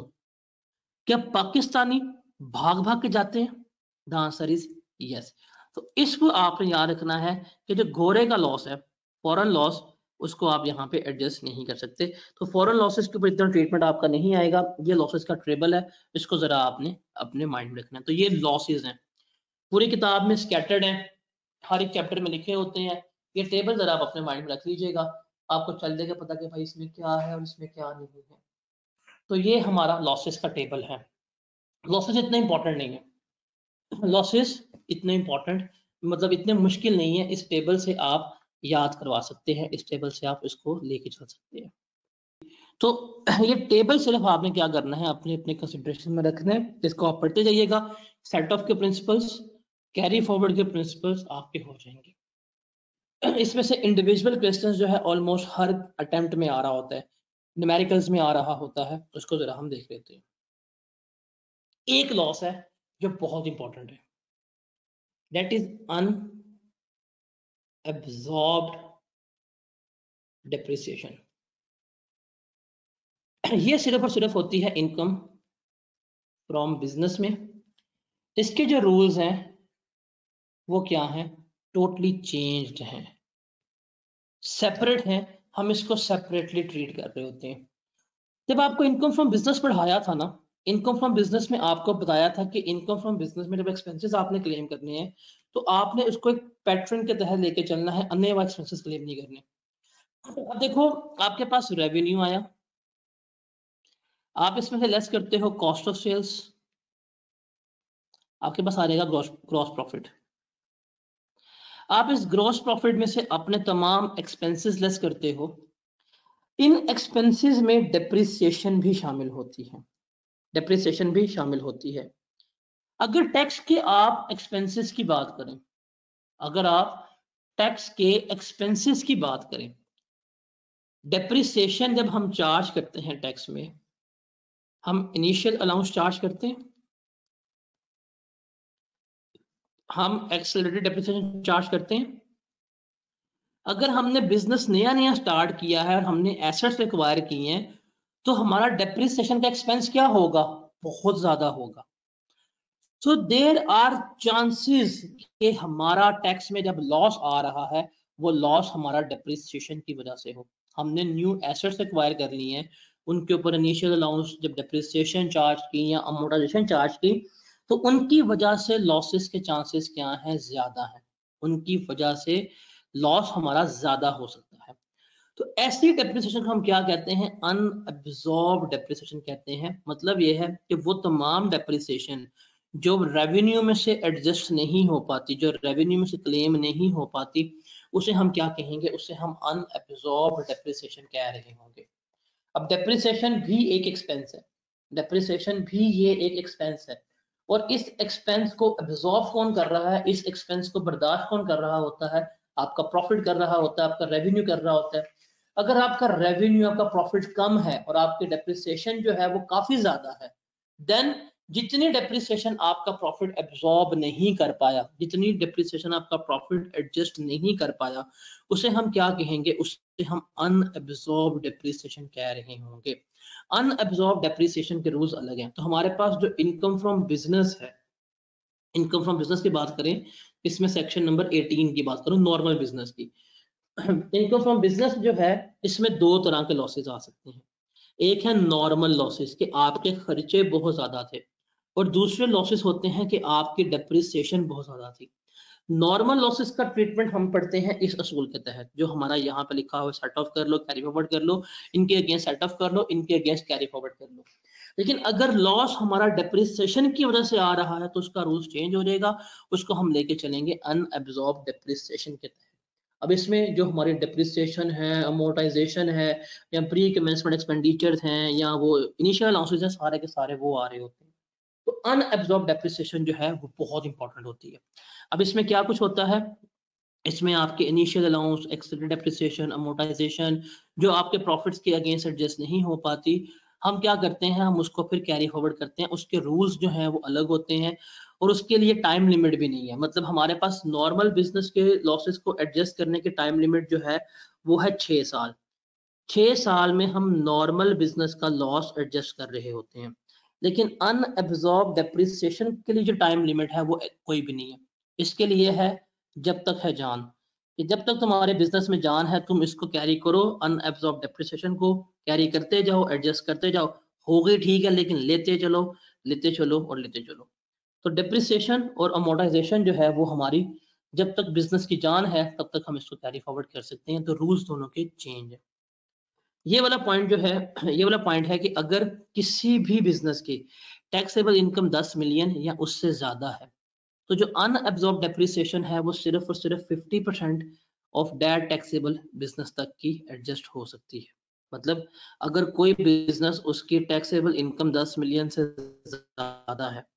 क्या पाकिस्तानी भाग भाग के जाते हैं? The answer is yes. तो इसको आपने याद रखना है कि जो गोरे का लॉस है, फॉरेन लॉस, उसको आप यहाँ पे एडजस्ट नहीं कर सकते। तो फॉरेन लॉसेस के ऊपर इतना ट्रीटमेंट आपका नहीं आएगा, ये लॉसेस का टेबल है, इसको जरा आपने अपने माइंड में रखना है। तो ये लॉसेस हैं, पूरी किताब में स्कैटर्ड हैं, हर एक चैप्टर में लिखे होते हैं। ये टेबल जरा आप अपने माइंड में रख लीजिएगा, आपको चल जाएगा पता कि भाई इसमें क्या है और इसमें क्या नहीं है। तो ये हमारा लॉसेस का टेबल है। लॉसेस इतना इंपॉर्टेंट नहीं है, लॉसेस इतने इंपॉर्टेंट मतलब इतने मुश्किल नहीं है, इस टेबल से आप याद करवा सकते हैं, इस टेबल से आप इसको लेके चल सकते हैं। तो ये टेबल सिर्फ आपने क्या करना है, अपने अपने कंसिडरेशन में रखना है, इसको आप पढ़ते जाइएगा। सेट ऑफ के प्रिंसिपल्स, कैरी फॉरवर्ड के प्रिंसिपल्स आपके हो जाएंगे। इसमें से इंडिविजुअल क्वेश्चंस जो है ऑलमोस्ट हर अटेम्प्ट में आ रहा होता है, न्यूमेरिकल्स में आ रहा होता है, उसको जरा हम देख लेते हैं। एक लॉस है जो बहुत इंपॉर्टेंट है, दैट इज अनअब्सॉर्ब्ड डेप्रिसिएशन। ये सिर्फ और सिर्फ होती है इनकम फ्रॉम बिजनेस में। इसके जो रूल्स हैं वो क्या हैं? टोटली चेंज्ड हैं, सेपरेट हैं, हम इसको सेपरेटली ट्रीट कर रहे होते हैं। जब आपको इनकम फ्रॉम बिजनेस पढ़ाया था ना, इनकम फ्रॉम बिजनेस में आपको बताया था कि इनकम फ्रॉम बिजनेस में जब एक्सपेंसेस आपने क्लेम करने हैं तो आपने उसको एक पैटर्न के तहत लेके चलना है, अन्य एक्सपेंसेस क्लेम नहीं करने। अब देखो, आपके पास रेवेन्यू आया, आप इसमें से लेस करते हो कॉस्ट ऑफ सेल्स, आपके पास आ जाएगा ग्रॉस प्रॉफिट। आप इस ग्रॉस प्रॉफिट में से अपने तमाम एक्सपेंसेस लेस करते हो, इन एक्सपेंसेस में डेप्रिसिएशन भी शामिल होती है, डेप्रिसिएशन भी शामिल होती है। अगर टैक्स के आप एक्सपेंसेस की बात करें, अगर आप टैक्स के एक्सपेंसेस की बात करें, डेप्रिसिएशन जब हम चार्ज करते हैं टैक्स में, हम इनिशियल अलाउंस चार्ज करते हैं, हम एक्सेलरेटेड डेप्रिसिएशन चार्ज करते हैं। अगर हमने बिजनेस नया नया स्टार्ट किया है और हमने एसेट्स एक्वायर किए हैं तो हमारा डेप्रिसिएशन का एक्सपेंस क्या होगा? बहुत ज्यादा होगा। सो देयर आर चांसेस कि हमारा टैक्स में जब लॉस आ रहा है वो लॉस हमारा डेप्रिसिएशन की वजह से हो। हमने न्यू एसेट्स एक्वायर कर ली हैं, उनके ऊपर इनिशियल अलाउंस जब डेप्रिसिएशन चार्ज की या अमोर्टाइजेशन चार्ज की तो उनकी वजह से लॉसेस के चांसेस क्या हैं? ज्यादा हैं, उनकी वजह से लॉस हमारा ज्यादा हो सकता है। तो ऐसी डेप्रिसिएशन को हम क्या कहते हैं? अनअब्सॉर्ब्ड डेप्रिसिएशन कहते हैं। मतलब ये है कि वो तमाम डेप्रिसिएशन जो रेवेन्यू में से एडजस्ट नहीं हो पाती, जो रेवेन्यू में से क्लेम नहीं हो पाती, उसे हम क्या कहेंगे? उसे हम अनअब्सॉर्ब्ड डेप्रिसिएशन कह रहे होंगे। अब डेप्रिसिएशन भी एक एक्सपेंस है, डेप्रिसिएशन भी ये एक एक्सपेंस है, और इस एक्सपेंस को एब्जॉर्ब कौन कर रहा है? इस एक्सपेंस को बर्दाश्त कौन कर रहा होता है? आपका प्रॉफिट कर रहा होता है, आपका रेवेन्यू कर रहा होता है। अगर आपका रेवेन्यू, आपका प्रॉफिट कम है और आपकी डेप्रिसिएशन जो है वो काफी ज्यादा है, देन जितनी डेप्रिसिएशन आपका प्रॉफिट एब्जॉर्ब नहीं कर पाया, जितनी डेप्रिसिएशन आपका प्रॉफिट एडजस्ट नहीं कर पाया, उसे हम क्या कहेंगे? उसे हम अनअब्सॉर्ब्ड डेप्रिसिएशन कह रहे होंगे। अनअब्सॉर्ब्ड डेप्रिसिएशन के रूल्स अलग हैं। तो हमारे पास जो इनकम फ्रॉम बिजनेस है, इनकम फ्रॉम बिजनेस की बात करें, इसमें सेक्शन नंबर 18 की बात करूं, नॉर्मल बिजनेस की। इनकम फ्रॉम बिजनेस जो है, इसमें दो तरह के लॉसेस आ सकते हैं। एक है नॉर्मल लॉसेस कि आपके खर्चे बहुत ज्यादा थे, और दूसरे लॉसेस होते हैं कि आपकी डेप्रिसिएशन बहुत ज्यादा थी। नॉर्मल लॉसेस का ट्रीटमेंट हम पढ़ते हैं इस असूल के तहत, जो हमारा यहाँ पे लिखा हुआ, सेट ऑफ कर लो, कैरी फॉरवर्ड कर लो, इनके अगेंस्ट सेट ऑफ कर लो, इनके अगेंस्ट कैरी फॉरवर्ड कर लो। लेकिन अगर लॉस हमारा डेप्रिसिएशन की वजह से आ रहा है तो उसका रूल्स चेंज हो जाएगा, उसको हम लेके चलेंगे अनअब्सॉर्ब्ड डेप्रिसिएशन के तहत। अब इसमें जो हमारी डेप्रिसिएशन है, अमोर्टाइजेशन है, या प्री कमेंसमेंट एक्सपेंडिचर हैं, या वो इनिशियल अलाउंसेस हैं, सारे के सारे वो आ रहे होते हैं। तो अनअब्सॉर्ब्ड डेप्रिसिएशन जो है वो बहुत इंपॉर्टेंट होती है। अब इसमें क्या कुछ होता है? इसमें आपके initial allowance, accident depreciation, amortisation जो आपके प्रॉफिट्स के अगेंस्ट एडजस्ट नहीं हो पाती, हम क्या करते हैं, हम उसको फिर कैरी फॉरवर्ड करते हैं। उसके रूल्स जो हैं वो अलग होते हैं और उसके लिए टाइम लिमिट भी नहीं है। मतलब हमारे पास नॉर्मल बिजनेस के लॉसेस को एडजस्ट करने की टाइम लिमिट जो है वो है 6 साल। 6 साल में हम नॉर्मल बिजनेस का लॉस एडजस्ट कर रहे होते हैं। लेकिन अनएब्जॉर्ब डेप्रिसिएशन के लिए जो टाइम लिमिट है वो कोई भी नहीं है। इसके लिए है जब तक है जान, कि जब तक तुम्हारे बिजनेस में जान है तुम इसको कैरी करो, अनएब्जॉर्ब डेप्रिसिएशन को कैरी करते जाओ, एडजस्ट करते जाओ। हो गई ठीक है, लेकिन लेते चलो, लेते चलो और लेते चलो। तो डेप्रिसिएशन और अमोर्टाइजेशन जो है वो हमारी जब तक बिजनेस की जान है तब तक हम इसको कैरी फॉरवर्ड कर सकते हैं। तो रूल्स दोनों के चेंज है। ये वाला पॉइंट जो है, ये वाला पॉइंट है कि अगर किसी भी बिजनेस की टैक्सेबल इनकम 10 मिलियन या उससे ज्यादा है तो जो अनअब्जॉर्ब डेप्रिसिएशन है वो सिर्फ और सिर्फ 50% ऑफ दैट टैक्सेबल बिजनेस तक की एडजस्ट हो सकती है। मतलब अगर कोई बिजनेस उसकी टैक्सेबल इनकम 10 मिलियन से ज्यादा है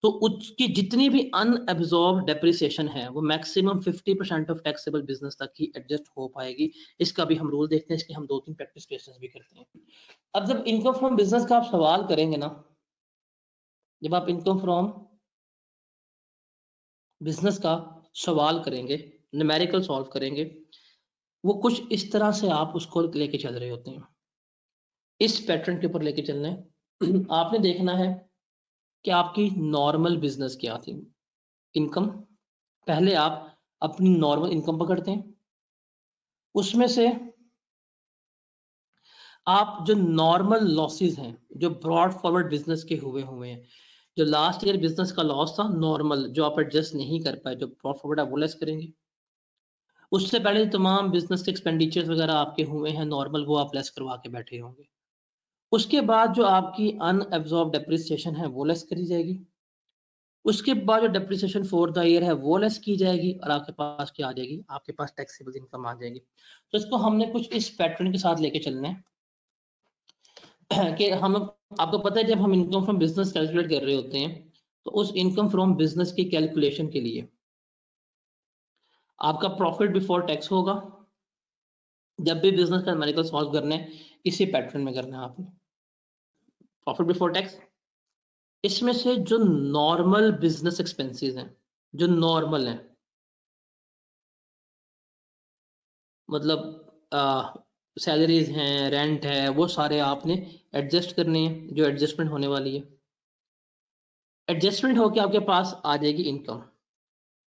तो उसकी जितनी भी अनएब्जॉर्ब डेप्रिसिएशन है वो मैक्सिमम 50% ऑफ टैक्सेबल बिजनेस तक ही एडजस्ट हो पाएगी। इसका भी हम रूल देखते हैं, इसके हम 2-3 प्रैक्टिस केसेस भी करते हैं। अब जब इनकम फ्रॉम बिजनेस का आप सवाल करेंगे ना, जब आप इनकम फ्रॉम बिजनेस का सवाल करेंगे, न्यूमेरिकल सॉल्व करेंगे, वो कुछ इस तरह से आप उसको लेके चल रहे होते हैं। इस पैटर्न के ऊपर लेके चलना है। आपने देखना है कि आपकी नॉर्मल बिजनेस क्या थी, इनकम। पहले आप अपनी नॉर्मल इनकम पकड़ते हैं, उसमें से आप जो नॉर्मल लॉसेस हैं जो ब्रॉड फॉरवर्ड बिजनेस के हुए हैं, जो लास्ट ईयर बिजनेस का लॉस था नॉर्मल जो आप एडजस्ट नहीं कर पाए, जो ब्रॉड फॉरवर्ड है वो लेस करेंगे। उससे पहले तमाम बिजनेस के एक्सपेंडिचर्स वगैरह आपके हुए हैं नॉर्मल, वो आप लेस करवा के बैठे होंगे। उसके बाद जो आपकी अनएब्जॉर्ब डेप्रिसिएशन है वो लेस करी जाएगी। उसके बाद जो डेप्रिसिएशन फॉर द ईयर है वो लेस की जाएगी और आपके पास क्या आ जाएगी, आपके पास टैक्सेबल इनकम आ जाएगी। तो इसको हमने कुछ इस पैटर्न के साथ लेके चलना है कि हम, आपको पता है जब हम इनकम फ्रॉम बिजनेस कैलकुलेट कर रहे होते हैं तो उस इनकम फ्रॉम बिजनेस की कैलकुलेशन के लिए आपका प्रॉफिट बिफोर टैक्स होगा। जब भी बिजनेस का न्यूमेरिकल सॉल्व करना है इसी पैटर्न में करना है आपने। प्रॉफिट बिफोर टैक्स, इसमें से जो नॉर्मल बिजनेस एक्सपेंसेस हैं, जो नॉर्मल हैं, मतलब सैलरीज हैं, रेंट है, वो सारे आपने एडजस्ट करने हैं, जो एडजस्टमेंट होने वाली है। एडजस्टमेंट होके आपके पास आ जाएगी इनकम।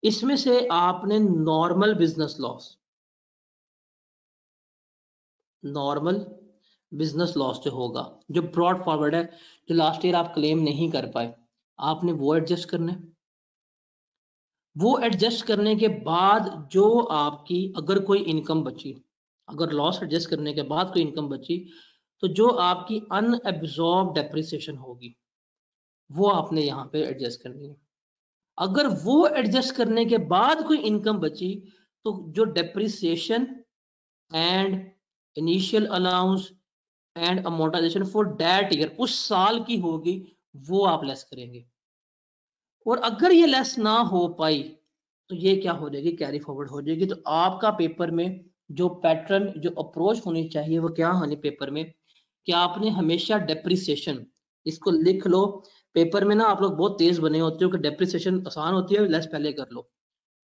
इसमें से आपने normal business loss, normal business loss जो होगा, जो ब्रॉड फॉरवर्ड है, जो लास्ट ईयर आप क्लेम नहीं कर पाए, आपने वो एडजस्ट करना है। वो एडजस्ट करने के बाद जो आपकी अगर कोई इनकम बची, अगर लॉस एडजस्ट करने के बाद कोई इनकम बची, तो जो आपकी अनएब्जॉर्ब डेप्रिसिएशन होगी वो आपने यहाँ पे एडजस्ट करनी है। अगर वो एडजस्ट करने के बाद कोई इनकम बची तो जो depreciation and initial allowance and amortisation for that year, उस साल की होगी, वो आप लेस करेंगे। और अगर ये लेस ना हो पाई तो ये क्या हो जाएगी, कैरी फॉरवर्ड हो जाएगी। तो आपका पेपर में जो पैटर्न, जो अप्रोच होनी चाहिए वो क्या होनी पेपर में, कि आपने हमेशा डेप्रिसिएशन, इसको लिख लो पेपर में ना। आप लोग बहुत तेज बने होते हो कि डेप्रिसिएशन आसान होती है, लेस पहले कर लो।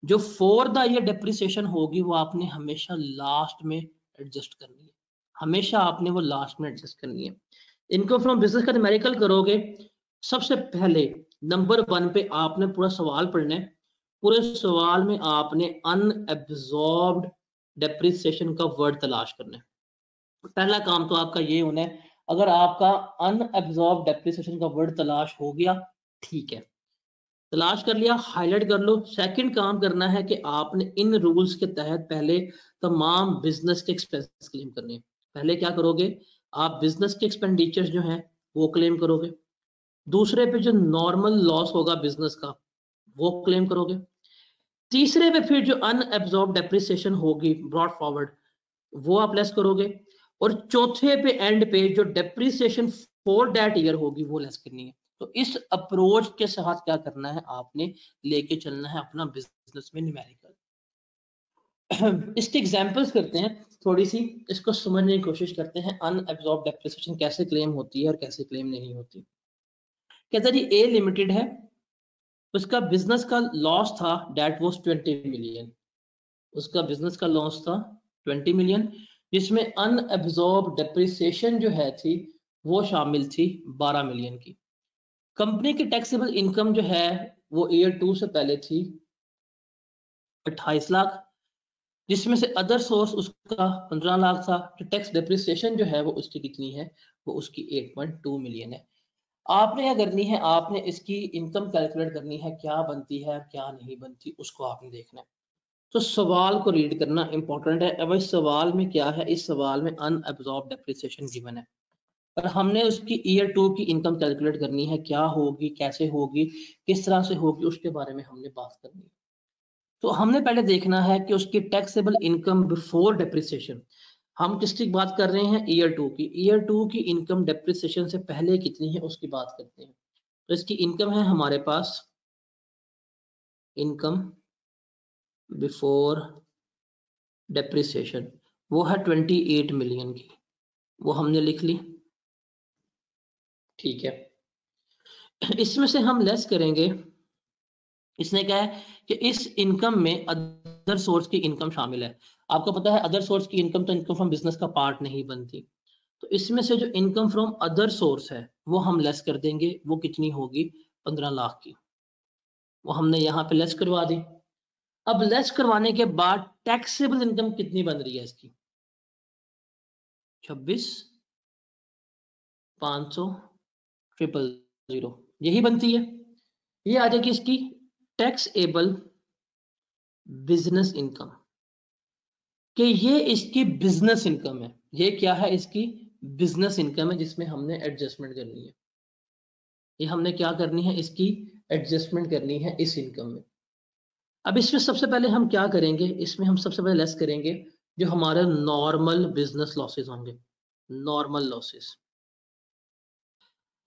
जो फॉर द ईयर डेप्रिसिएशन होगी वो आपने हमेशा लास्ट में एडजस्ट करनी है, हमेशा आपने वो लास्ट में एडजस्ट करनी है। इनकम फ्रॉम बिजनेस का न्यूमेरिकल करोगे, सबसे पहले नंबर 1 पे आपने पूरा सवाल पढ़ना है। पूरे सवाल में आपने अनएब्जॉर्ब्ड डेप्रिसिएशन का वर्ड तलाश करना है। पहला काम तो आपका ये होना है। अगर आपका अनएब्जॉर्ब डेप्रिसिएशन का वर्ड तलाश हो गया, ठीक है, तलाश कर लिया, हाईलाइट कर लो। सेकंड काम करना है कि आपने इन रूल्स के तहत पहले तमाम बिजनेस के एक्सपेंसेस क्लेम करने हैं। पहले क्या करोगे, आप बिजनेस के एक्सपेंडिचर्स जो हैं वो क्लेम करोगे। दूसरे पे जो नॉर्मल लॉस होगा बिजनेस का वो क्लेम करोगे। तीसरे पे फिर जो अनएब्जॉर्ब डेप्रिसिएशन होगी ब्रॉड फॉरवर्ड वो आप लेस करोगे। और चौथे पे एंड पे जो डेप्रिसिएशन फॉर दैट ईयर होगी वो लेस करनी है। तो इस अप्रोच के साथ क्या करना है, आपने लेके चलना है अपना बिजनेस में न्यूमेरिकल। इसके एग्जांपल्स करते हैं, थोड़ी सी इसको समझने की कोशिश करते हैं। अनएब्जॉर्ब डेप्रिसिएशन कैसे क्लेम होती है और कैसे क्लेम नहीं होती। कहता जी ए लिमिटेड है, उसका बिजनेस का लॉस था डेट वाज 20 मिलियन, उसका बिजनेस का लॉस था 20 मिलियन, जिसमें अनएब्जॉर्ब डेप्रिसिएशन जो है थी वो शामिल थी 12 मिलियन की। कंपनी की टैक्सेबल इनकम जो है वो ईयर 2 से पहले थी 28 लाख, जिसमें से अदर सोर्स उसका 15 लाख था। तो टैक्स डेप्रिसिएशन जो है वो उसकी कितनी है, वो उसकी 8.2 मिलियन है। आपने क्या करनी है, आपने इसकी इनकम कैलकुलेट करनी है, क्या बनती है क्या नहीं बनती उसको आपने देखना है। तो सवाल को रीड करना इंपॉर्टेंट है। अब इस सवाल में क्या है, इस सवाल में अनअब्जॉर्ब डेप्रिसिएशन गिवन है और हमने उसकी ईयर 2 की इनकम कैलकुलेट करनी है, क्या होगी, कैसे होगी, किस तरह से होगी, उसके बारे में हमने बात करनी है। तो हमने पहले देखना है कि उसकी टैक्सेबल इनकम बिफोर डेप्रिसिएशन, हम किसकी बात कर रहे हैं, ईयर 2 की। ईयर 2 की इनकम डेप्रिसिएशन से पहले कितनी है उसकी बात करते हैं। तो इसकी इनकम है हमारे पास, इनकम बिफोर डेप्रिसिएशन, वो है 28 मिलियन की, वो हमने लिख ली, ठीक है। इसमें से हम लेस करेंगे, इसने क्या है कि इस इनकम में अदर सोर्स की इनकम शामिल है। आपको पता है अदर सोर्स की इनकम तो इनकम फ्रॉम बिजनेस का पार्ट नहीं बनती। तो इसमें से जो इनकम फ्रॉम अदर सोर्स है वो हम लेस कर देंगे, वो कितनी होगी, 15 लाख की, वो हमने यहाँ पे लेस करवा दी। अब लेस करवाने के बाद टैक्सेबल इनकम कितनी बन रही है इसकी, 26,500,000 यही बनती है। ये आ जाएगी इसकी टैक्सेबल बिजनेस इनकम, कि ये इसकी बिजनेस इनकम है। ये क्या है, इसकी बिजनेस इनकम है जिसमें हमने एडजस्टमेंट करनी है। ये हमने क्या करनी है, इसकी एडजस्टमेंट करनी है इस इनकम में। अब इसमें सबसे पहले हम क्या करेंगे, इसमें हम सबसे पहले लेस करेंगे जो हमारे नॉर्मल बिजनेस लॉसेस होंगे, नॉर्मल लॉसेस।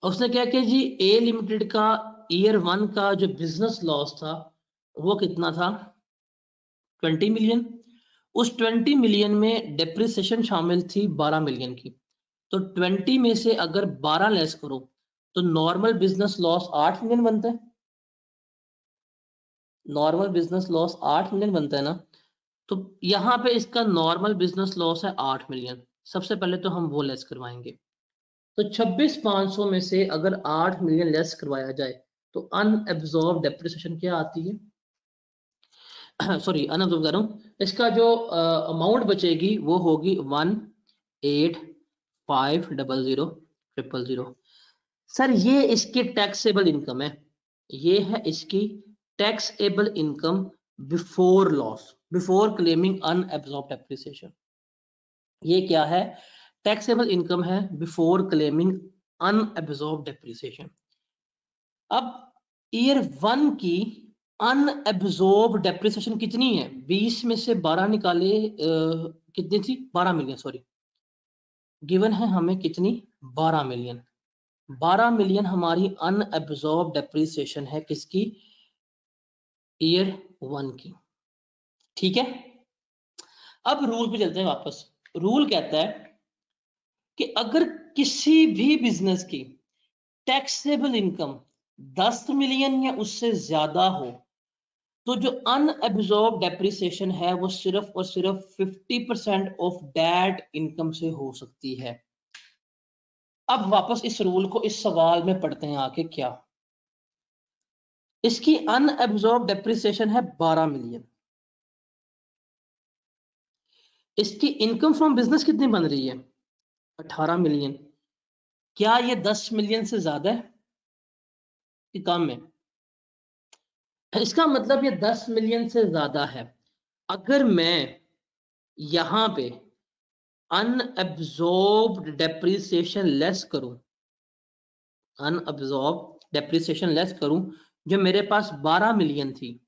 उसने क्या किया जी, ए लिमिटेड का ईयर 1 का जो बिजनेस लॉस था वो कितना था, 20 मिलियन। उस 20 मिलियन में डेप्रिसिएशन शामिल थी 12 मिलियन की। तो 20 में से अगर 12 लेस करो तो नॉर्मल बिजनेस लॉस 8 मिलियन बनता है। नॉर्मल बिजनेस लॉस 8 मिलियन बनता है ना। तो यहाँ पे इसका नॉर्मल बिजनेस लॉस है 8 मिलियन। सबसे पहले तो हम वो लेस करवाएंगे। तो 26,500 में से अगर 8 मिलियन लेस करवाया जाए तो अनएब्जॉर्ब डेप्रिसिएशन क्या आती है, सॉरी अनएब्जॉर्ब कर रहा हूँ, इसका जो अमाउंट बचेगी वो होगी 1,8,500,000। सर ये इसकी टैक्सेबल इनकम है, ये है इसकी taxable income before loss, before claiming unabsorbed depreciation. ये क्या है, टैक्सेबल इनकम है बिफोर क्लेमिंग अनएब्जॉर्ब डेप्रिसिएशन। अब ईयर 1 की अनएब्जॉर्ब डेप्रिसिएशन कितनी है, 20 में से 12 निकाले, कितनी थी, 12 मिलियन, सॉरी गिवन है हमें कितनी, 12 मिलियन। 12 मिलियन हमारी अनएब्जॉर्ब डेप्रिसिएशन है किसकी, ईयर 1 की, ठीक है। अब रूल पे चलते हैं वापस। रूल कहता है कि अगर किसी भी बिजनेस की टैक्सेबल इनकम 10 मिलियन या उससे ज्यादा हो तो जो अनएब्जॉर्ब डेप्रिसिएशन है वो सिर्फ और सिर्फ 50% ऑफ दैट इनकम से हो सकती है। अब वापस इस रूल को इस सवाल में पढ़ते हैं आके, क्या इसकी अनएब्जॉर्ब डेप्रिसिएशन है 12 मिलियन, इसकी इनकम फ्रॉम बिजनेस कितनी बन रही है, 18 मिलियन। क्या ये 10 मिलियन से ज्यादा है कि कम है, इसका मतलब ये 10 मिलियन से ज्यादा है। अगर मैं यहां पे अनएब्जॉर्ब्ड डेप्रिसिएशन लेस करूं, अनअब्जॉर्ब डेप्रिसिएशन लेस करूं जो मेरे पास 12 मिलियन थी,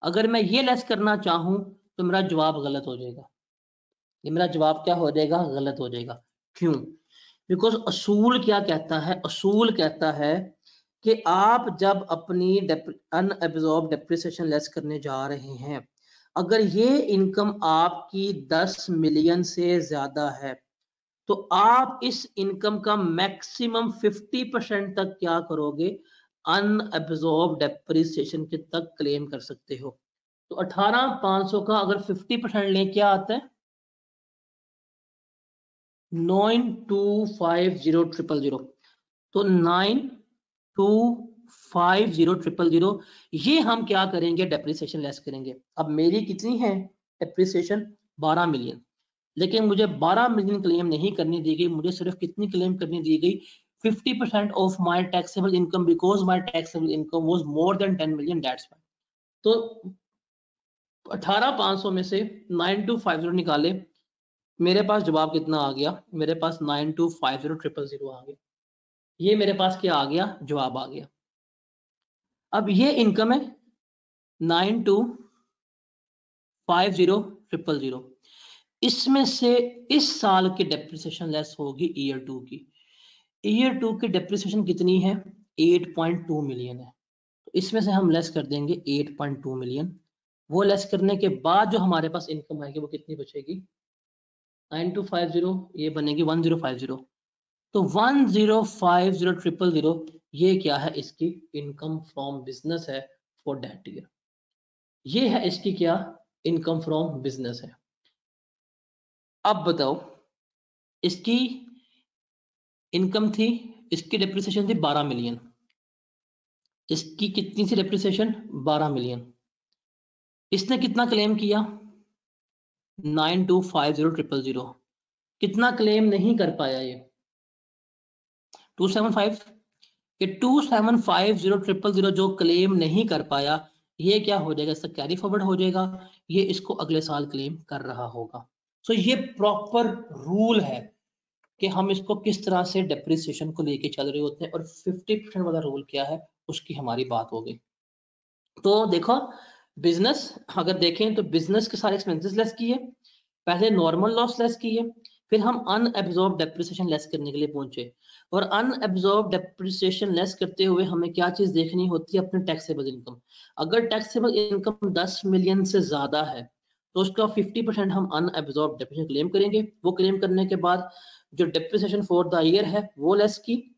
अगर मैं ये लेस करना चाहूं तो मेरा जवाब गलत हो जाएगा। ये मेरा जवाब क्या हो जाएगा, गलत हो जाएगा। क्यों, बिकॉज असूल क्या कहता है, असूल कहता है कि आप जब अपनी अनएब्जॉर्ब डेप्रिसिएशन लेस करने जा रहे हैं, अगर ये इनकम आपकी 10 मिलियन से ज्यादा है तो आप इस इनकम का मैक्सिमम 50% तक क्या करोगे, अनअब्जॉर्ब डेप्रिसिएशन के तक क्लेम कर सकते हो। तो 18,500 का अगर 50% लें क्या आता है, 9250,000। तो 9250,000 ये हम क्या करेंगे, डेप्रिसिएशन लेस करेंगे। अब मेरी कितनी है डेप्रिसिएशन, 12 मिलियन, लेकिन मुझे 12 मिलियन क्लेम नहीं करनी दी गई, मुझे सिर्फ कितनी क्लेम करनी दी गई, 50% of my taxable income, because my taxable income was more than 10 million, that's why. तो 18,500 में से 9250 निकाले, मेरे पास जवाब कितना आ गया, मेरे पास 9250,000 आ गया। ये मेरे पास क्या आ गया, जवाब आ गया। अब ये इनकम है 9250,000, इसमें से इस साल की डेप्रिसिएशन लेस होगी ईयर 2 की। ईयर 2 की डेप्रिसिएशन कितनी है, 8.2 मिलियन है। तो इसमें से हम लेस कर देंगे 8.2 मिलियन। वो लेस करने के बाद जो हमारे पास इनकम आएगी वो कितनी बचेगी, 9250, ये बनेगी 1050। तो 1050,000 ये क्या है, इसकी इनकम फ्रॉम बिजनेस है फॉर दैट ईयर। ये है इसकी क्या, इनकम फ्रॉम बिजनेस है। अब बताओ, इसकी इनकम थी, इसकी डेप्रिसिएशन थी 12 मिलियन, इसकी कितनी सी डेप्रिसिएशन, 12 मिलियन। इसने कितना क्लेम किया, 9250,000। कितना क्लेम नहीं कर पाया ये, 275। ये 275,000 जो क्लेम नहीं कर पाया, ये क्या हो जाएगा, इसका कैरी फॉरवर्ड हो जाएगा, ये इसको अगले साल क्लेम कर रहा होगा। सो ये प्रॉपर रूल है कि हम इसको किस तरह से डेप्रिसिएशन को लेके चल रहे होते हैं, और 50% वाला रूल क्या है उसकी हमारी बात हो गई। तो देखो, बिजनेस अगर देखें तो बिजनेस के सारे एक्सपेंसेस लेस किए, पहले नॉर्मल लॉस लेस किए, फिर हम अनएब्जॉर्ब डेप्रिसिएशन लेस करने के लिए पहुंचे। और अनएब्जॉर्ब डेप्रिसिएशन लेस करते हुए हमें क्या चीज देखनी होती है, अपने टैक्सेबल इनकम। अगर टैक्सेबल इनकम 10 मिलियन से ज्यादा है तो उसका 50% हम अनएब्जॉर्ब डेप्रिसिएशन क्लेम करेंगे। वो क्लेम करने के बाद जो डेप्रिसिएशन फॉर द ईयर है वो लेस की,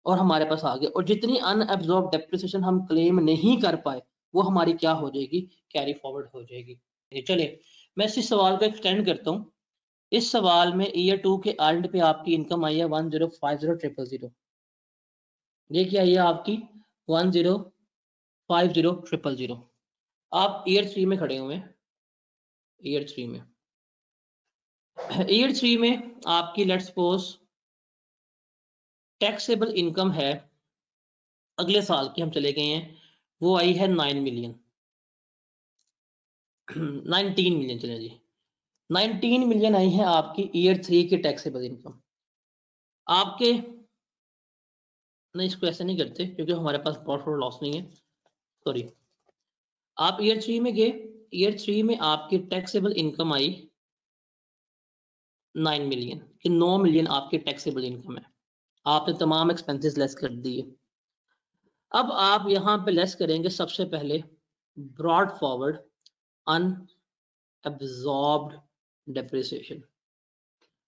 और हमारे पास आ गया। और जितनी अनएब्जॉर्ब डेप्रिसिएशन हम क्लेम नहीं कर पाए वो हमारी क्या हो जाएगी, कैरी फॉरवर्ड हो जाएगी। चलिए मैं इसी सवाल को एक्सटेंड करता हूँ। इस सवाल में ईयर 2 के एंड पे आपकी इनकम आई है 1050,000। ये क्या है, आपकी 1050,000। आप ईयर 3 में खड़े हुए हैं, ईयर 3 में, ईयर 3 में आपकी लेट्स सपोज टैक्सेबल इनकम है अगले साल की, हम चले गए हैं, वो आई है 9 मिलियन 19 मिलियन, चले जी 19 मिलियन आई है आपकी ईयर 3 की टैक्सेबल इनकम। आपके नहीं, इसको ऐसे नहीं करते क्योंकि हमारे पास प्रॉफिट और लॉस नहीं है, सॉरी। आप ईयर 3 में गए, ईयर 3 में आपकी टैक्सेबल इनकम आई 9 मिलियन, कि 9 मिलियन आपकी टैक्सेबल इनकम है। आपने तमाम एक्सपेंसेस लेस कर दिए। अब आप यहां पे लेस करेंगे सबसे पहले ब्रॉड फॉरवर्ड अनअब्जॉर्ब्ड डेप्रिसिएशन।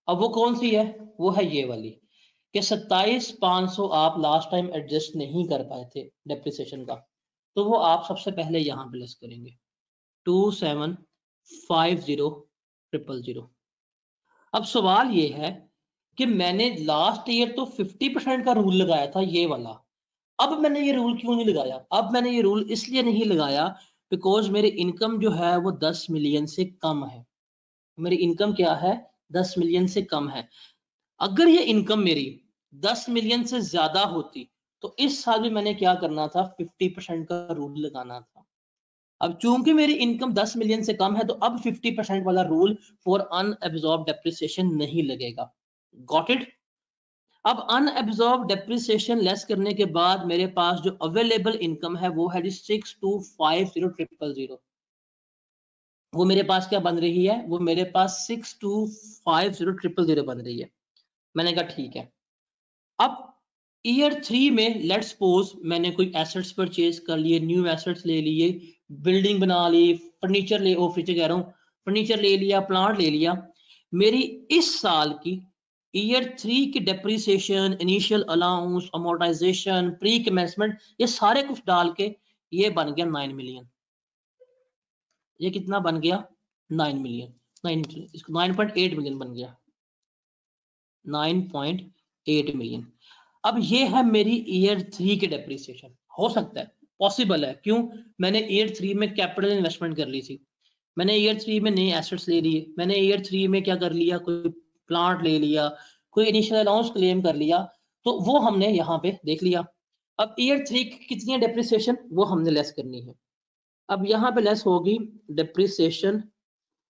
अब वो कौन सी है, वो है ये वाली, कि 27,500 आप लास्ट टाइम एडजस्ट नहीं कर पाए थे डेप्रिसिएशन का, तो वो आप सबसे पहले यहां पे लेस करेंगे 2750,000। अब सवाल ये है कि मैंने लास्ट ईयर तो 50% का रूल लगाया था ये वाला, अब मैंने ये रूल क्यों नहीं लगाया। अब मैंने ये रूल इसलिए नहीं लगाया बिकॉज मेरी इनकम जो है वो 10 मिलियन से कम है। मेरी इनकम क्या है, 10 मिलियन से कम है। अगर ये इनकम मेरी 10 मिलियन से ज्यादा होती तो इस साल भी मैंने क्या करना था, 50% का रूल लगाना था। अब चूंकि मेरी इनकम 10 मिलियन से कम है तो अब 50% वाला रूल फॉर अनएब्जॉर्ब डेप्रिसिएशन नहीं लगेगा। Got it. अब अनएब्जॉर्ब डेप्रिसिएशन लेस करने के बाद मेरे पास जो अवेलेबल इनकम है वो है 6250,000। वो मेरे पास क्या बन रही है, वो मेरे पास 6250,000 बन रही है। मैंने कहा ठीक है। अब ईयर 3 में लेट सपोज मैंने कोई एसेट्स परचेज कर लिए, न्यू एसेट्स ले लिए, बिल्डिंग बना ली, फर्नीचर ले फ्रिज कह रहा हूँ, फर्नीचर ले लिया, प्लांट ले लिया। मेरी इस साल की ईयर 3 की depreciation, initial allowance, amortisation, pre commencement, ये सारे कुछ डाल के ये बन गया 9 मिलियन। ये कितना बन गया? 9 मिलियन। 9.8 मिलियन बन गया, 9.8 मिलियन। अब ये है मेरी ईयर 3 की डेप्रिसिएशन। हो सकता है, पॉसिबल है, क्यों? मैंने ईयर 3 में कैपिटल इन्वेस्टमेंट कर ली थी, मैंने ईयर 3 में नए एसेट्स ले लिए, मैंने ईयर 3 में क्या कर लिया, कोई प्लांट ले लिया, कोई इनिशियल अलाउंस क्लेम कर लिया, तो वो हमने यहाँ पे देख लिया। अब ईयर 3 की कितनी डेप्रिसिएशन, वो हमने लेस करनी है। अब यहाँ पे लेस होगी डेप्रिसिएशन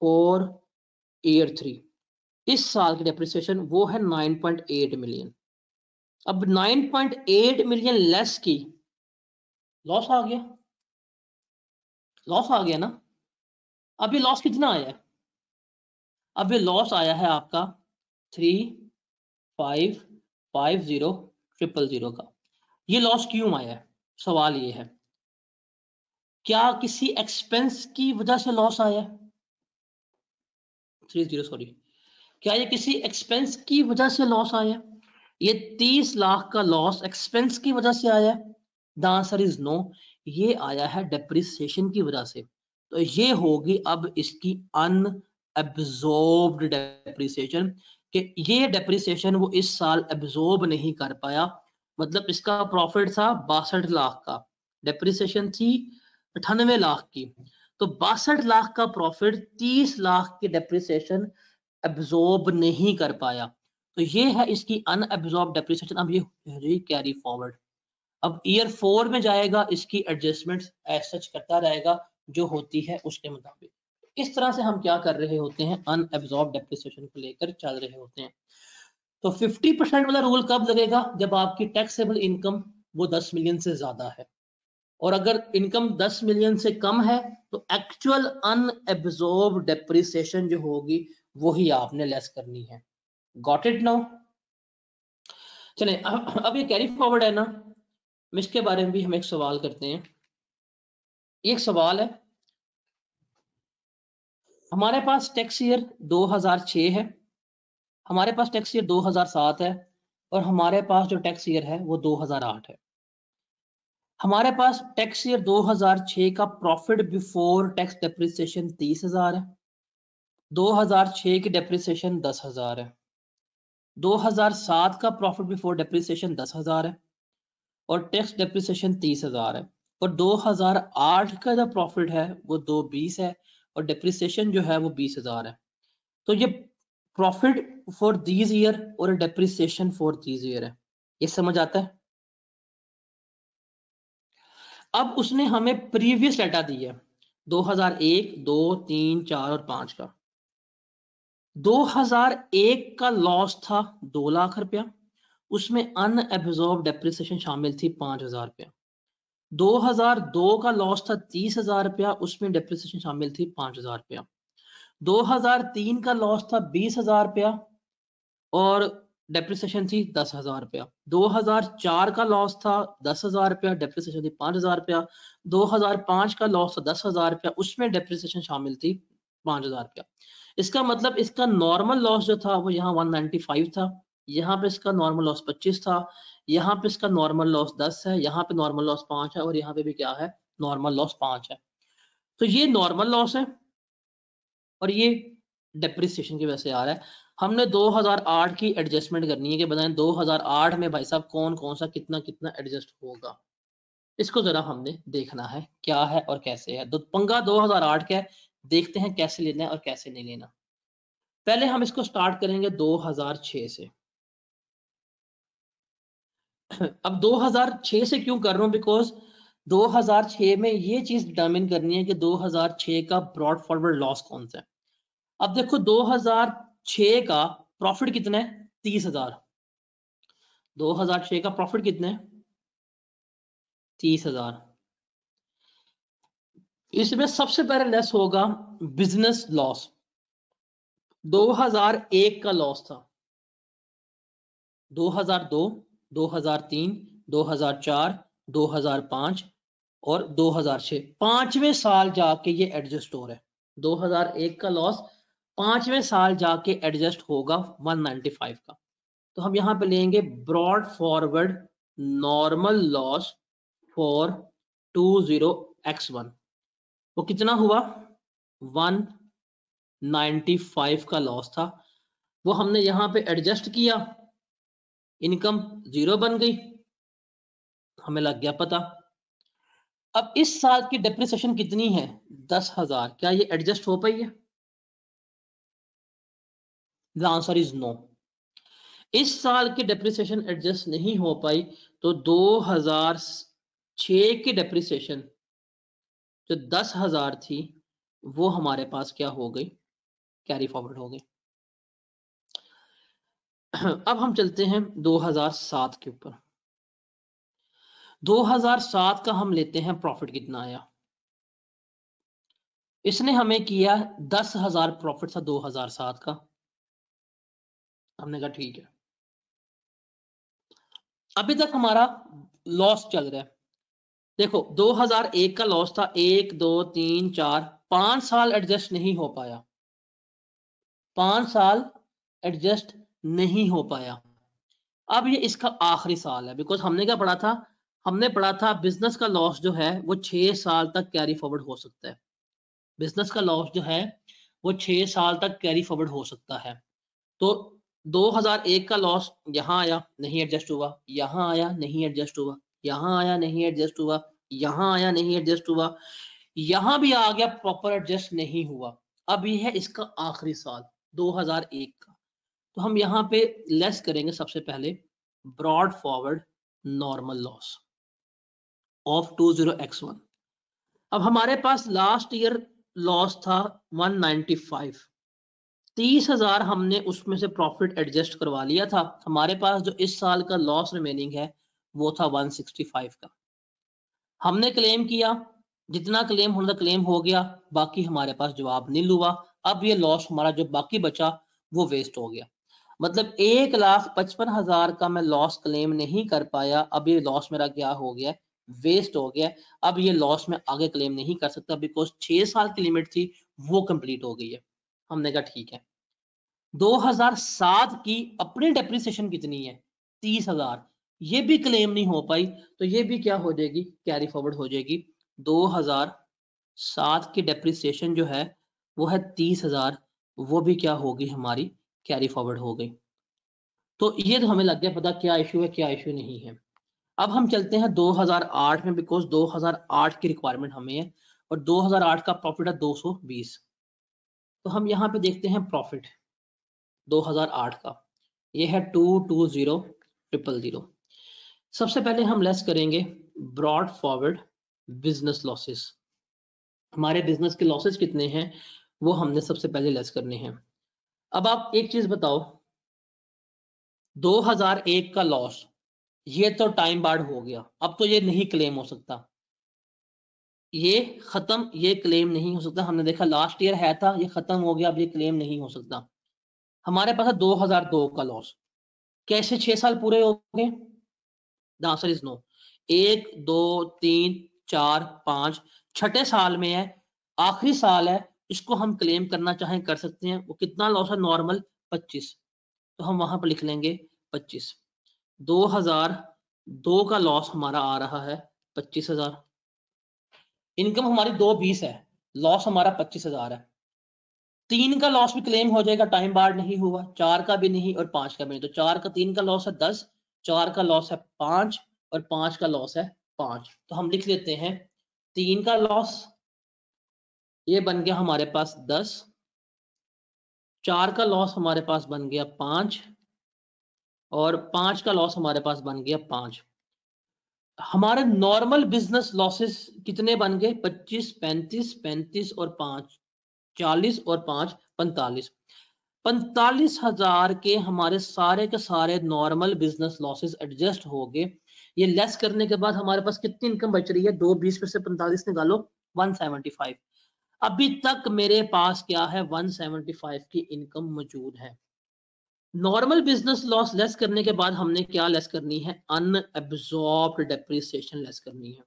फॉर ईयर 3, इस साल की डेप्रिसिएशन वो है 9.8 मिलियन। अब 9.8 मिलियन लेस की, लॉस आ गया, लॉस आ गया ना। अब ये लॉस कितना आया है? अब ये लॉस आया है आपका 3,550,000 का। ये लॉस क्यों आया है? सवाल ये है, क्या किसी एक्सपेंस की वजह से लॉस आया है? 30 सॉरी, क्या ये किसी एक्सपेंस की वजह से लॉस आया? ये 30 लाख का लॉस एक्सपेंस की वजह से आया? द आंसर इज नो, ये आया है डेप्रिसिएशन की वजह से। तो ये होगी अब इसकी अनएब्जॉर्ब्ड डेप्रिसिएशन, कि ये डेप्रिसिएशन वो इस साल एब्जॉर्ब नहीं कर पाया। मतलब इसका प्रॉफिट था 62 लाख का, डेप्रिसिएशन थी 98 लाख की, तो 62 लाख का प्रॉफिट 30 लाख की डेप्रिसिएशन एब्जॉर्ब नहीं कर पाया। तो ये है इसकी अनएब्जॉर्ब डेप्रिसिएशन। अब ये कैरी फॉरवर्ड, अब ईयर 4 में जाएगा, इसकी एडजस्टमेंट्स सच करता रहेगा जो होती है उसके मुताबिक। इस तरह से हम क्या कर रहे होते हैं, अनएब्जॉर्ब डेप्रिसिएशन को लेकर चल रहे होते हैं। तो 50% वाला रूल कब लगेगा? जब आपकी टैक्सेबल इनकम वो 10 मिलियन से ज्यादा है, और अगर इनकम 10 मिलियन से कम है तो एक्चुअल अनएब्जॉर्ब डेप्रिसिएशन जो होगी वही आपने लेस करनी है। Got it now? चले अब ये कैरी फॉरवर्ड है ना, इसके बारे में भी हम एक सवाल करते हैं। एक सवाल है, हमारे पास टैक्स ईयर 2006 है, हमारे पास टैक्स ईयर 2007 है, और हमारे पास जो टैक्स ईयर है वो 2008 है। हमारे पास टैक्स ईयर 2006 का प्रॉफिट बिफोर टैक्स डेप्रिसिएशन 30,000 है, 2006 की डेप्रिसिएशन 10,000 है, 2007 का प्रॉफिट बिफोर डेप्रिसिएशन 10,000 है, और टैक्स डेप्रिसिएशन 30,000 है, और 2008 का जो प्रॉफिट है वो 220 है, और डेप्रिसिएशन जो है वो 20,000 है। तो ये प्रॉफिट फॉर दीज ईयर और डेप्रिसिएशन फॉर दीज ईयर है, ये समझ आता है? अब उसने हमें प्रीवियस डाटा दिया है 2001, 2, 3, 4 और 5 का। 2001 का लॉस था 2 लाख रुपया, उसमें अनएब्जॉर्ब डेप्रिसिएशन शामिल थी 5,000 रुपया। 2002 का लॉस था 30,000 रुपया, उसमें डेप्रिसिएशन शामिल थी 5,000 रुपया। 2003 का लॉस था 20,000 रुपया और डेप्रिसिएशन थी 10,000 रुपया। 2004 का लॉस था 10,000 रुपया, डेप्रिसिएशन थी 5,000 रुपया। 2005 का लॉस था 10,000 रुपया, उसमें डेप्रिसिएशन शामिल थी 5,000 रुपया। इसका मतलब इसका नॉर्मल लॉस जो था वो यहाँ 195 था, यहाँ पे इसका नॉर्मल लॉस 25 था, यहाँ पे इसका नॉर्मल लॉस 10 है, यहाँ पे नॉर्मल लॉस 5 है, और यहाँ पे भी क्या है, नॉर्मल लॉस 5 है। तो ये नॉर्मल लॉस है और ये डेप्रिसिएशन की वजह से आ रहा है। हमने 2008 की एडजस्टमेंट करनी है कि बताएं 2008 में भाई साहब कौन कौन सा कितना कितना एडजस्ट होगा, इसको जरा हमने देखना है क्या है और कैसे है। तो पंगा 2008 का है, देखते हैं कैसे लेना है और कैसे नहीं लेना। पहले हम इसको स्टार्ट करेंगे 2006 से। अब 2006 से क्यों कर रहा हूं, बिकॉज 2006 में ये चीज डिटरमिन करनी है कि 2006 का ब्रॉड फॉरवर्ड लॉस कौन सा है। अब देखो 2006 का प्रॉफिट कितना है, 30,000। 2006 का प्रॉफिट कितना है, 30,000। इसमें सबसे पहले लेस होगा बिजनेस लॉस। 2001 का लॉस था 2002, 2003, 2004, 2005 और 2006, 5वें साल जाके ये एडजस्ट हो रहा है। 2001 का लॉस 5वें साल जाके एडजस्ट होगा 195 का। तो हम यहाँ पे लेंगे brought forward normal loss for 20x1, वो कितना हुआ 195 का लॉस था। वो हमने यहाँ पे एडजस्ट किया, इनकम 0 बन गई, हमें लग गया पता। अब इस साल की डेप्रिसिएशन कितनी है 10,000, क्या ये एडजस्ट हो पाई है? The answer is no. इस साल की डेप्रिसिएशन एडजस्ट नहीं हो पाई, तो 2006 की डेप्रिसिएशन जो 10,000 थी वो हमारे पास क्या हो गई, कैरी फॉरवर्ड हो गई। अब हम चलते हैं 2007 के ऊपर। 2007 का हम लेते हैं प्रॉफिट कितना आया। इसने हमें किया 10,000 प्रॉफिट था 2007 का। हमने कहा ठीक है, अभी तक हमारा लॉस चल रहा है। देखो 2001 का लॉस था 1 2 3 4 5 साल एडजस्ट नहीं हो पाया, 5 साल एडजस्ट नहीं हो पाया। अब ये इसका आखिरी साल है, बिकॉज हमने क्या पढ़ा था, हमने पढ़ा था बिजनेस का लॉस जो है वो 6 साल तक कैरी फॉरवर्ड हो सकता है। बिजनेस का लॉस जो है वो 6 साल तक कैरी फॉरवर्ड हो सकता है। तो 2001 का लॉस यहाँ आया नहीं एडजस्ट हुआ, यहाँ आया नहीं एडजस्ट हुआ, यहाँ आया नहीं एडजस्ट हुआ, यहाँ आया नहीं एडजस्ट हुआ, यहाँ भी आ गया प्रॉपर एडजस्ट नहीं हुआ। अब ये है इसका आखिरी साल 2001 का। तो हम यहाँ पे लेस करेंगे सबसे पहले brought forward normal loss of 20x1। अब हमारे पास लास्ट ईयर लॉस था 195, 30,000 हमने उसमें से प्रॉफिट एडजस्ट करवा लिया था। हमारे पास जो इस साल का लॉस रिमेनिंग है वो था 165 का। हमने क्लेम किया, जितना क्लेम होना था क्लेम हो गया, बाकी हमारे पास जवाब नील हुआ। अब ये लॉस हमारा जो बाकी बचा वो वेस्ट हो गया। मतलब 1,55,000 का मैं लॉस क्लेम नहीं कर पाया। अब ये लॉस मेरा क्या हो गया, वेस्ट हो गया। अब ये लॉस मैं आगे क्लेम नहीं कर सकता, बिकॉज 6 साल की लिमिट थी वो कंप्लीट हो गई है। हमने कहा ठीक है। 2007 की अपनी डेप्रिसिएशन कितनी है 30,000, ये भी क्लेम नहीं हो पाई, तो ये भी क्या हो जाएगी, कैरी फॉरवर्ड हो जाएगी। 2007 की डेप्रिसिएशन जो है वो है 30,000, वो भी क्या होगी हमारी, कैरी फॉरवर्ड हो गई। तो ये तो हमें लग गया पता क्या इशू है क्या इशू नहीं है। अब हम चलते हैं 2008 में, बिकॉज 2008 की रिक्वायरमेंट हमें है और 2008 का प्रॉफिट है 220। तो हम यहाँ पे देखते हैं प्रॉफिट 2008 का, ये है 220,000। सबसे पहले हम लेस करेंगे ब्रॉड फॉरवर्ड बिजनेस लॉसेस। हमारे बिजनेस के लॉसेस कितने हैं वो हमने सबसे पहले लेस करने हैं। अब आप एक चीज बताओ, 2001 का लॉस ये तो टाइम बार्ड हो गया, अब तो ये नहीं क्लेम हो सकता, ये खत्म, ये क्लेम नहीं हो सकता। हमने देखा लास्ट ईयर है था, ये खत्म हो गया, अब ये क्लेम नहीं हो सकता। हमारे पास है 2002 का लॉस, कैसे 6 साल पूरे हो गए, द आंसर इज नो। 1 2 3 4 5 छठे साल में है, आखिरी साल है, इसको हम क्लेम करना चाहें कर सकते हैं। वो कितना लॉस है नॉर्मल 25, तो हम वहां पर लिख लेंगे 25। 2002 का लॉस हमारा आ रहा है 25,000, इनकम हमारी 220 है, लॉस हमारा 25,000 है। 3 का लॉस भी क्लेम हो जाएगा, टाइम बार्ड नहीं हुआ, 4 का भी नहीं और 5 का भी नहीं। तो 4 का 3 का लॉस है 10, 4 का लॉस है 5 और 5 का लॉस है 5। तो हम लिख लेते हैं 3 का लॉस ये बन गया हमारे पास 10, 4 का लॉस हमारे पास बन गया 5 और 5 का लॉस हमारे पास बन गया 5। हमारे नॉर्मल बिजनेस लॉसेस कितने बन गए, 25 35 35 और 5 40 और 5 45। 45,000 के हमारे सारे के सारे नॉर्मल बिजनेस लॉसेस एडजस्ट हो गए। ये लेस करने के बाद हमारे पास कितनी इनकम बच रही है, 220 में से 45 निकालो, 175। अभी तक मेरे पास क्या है, 175 की इनकम मौजूद है। नॉर्मल बिजनेस लॉस लेस करने के बाद हमने क्या लेस करनी है, अनएब्जॉर्ब्ड डेप्रिसिएशन लेस करनी है।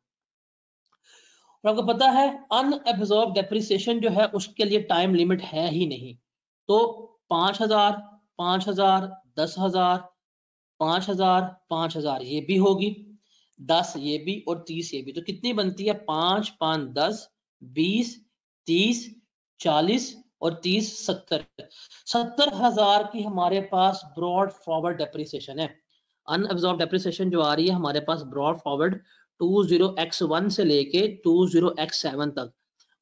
और आपको पता है अनएब्जॉर्ब डेप्रिसिएशन जो है उसके लिए टाइम लिमिट है ही नहीं। तो 5,000, 5,000, 10,000, 5,000, 5,000 ये भी होगी, 10 ये भी और 30 ये भी। तो कितनी बनती है, 5, 5, 10, 20, 30, 40 और 30, 70। 70,000 की हमारे पास ब्रॉड फॉरवर्ड डेप्रिसिएशन है। अनअब्जॉर्ब डेप्रिसिएशन जो आ रही है हमारे पास ब्रॉड फॉरवर्ड 20x1 से लेके 20x7 तक,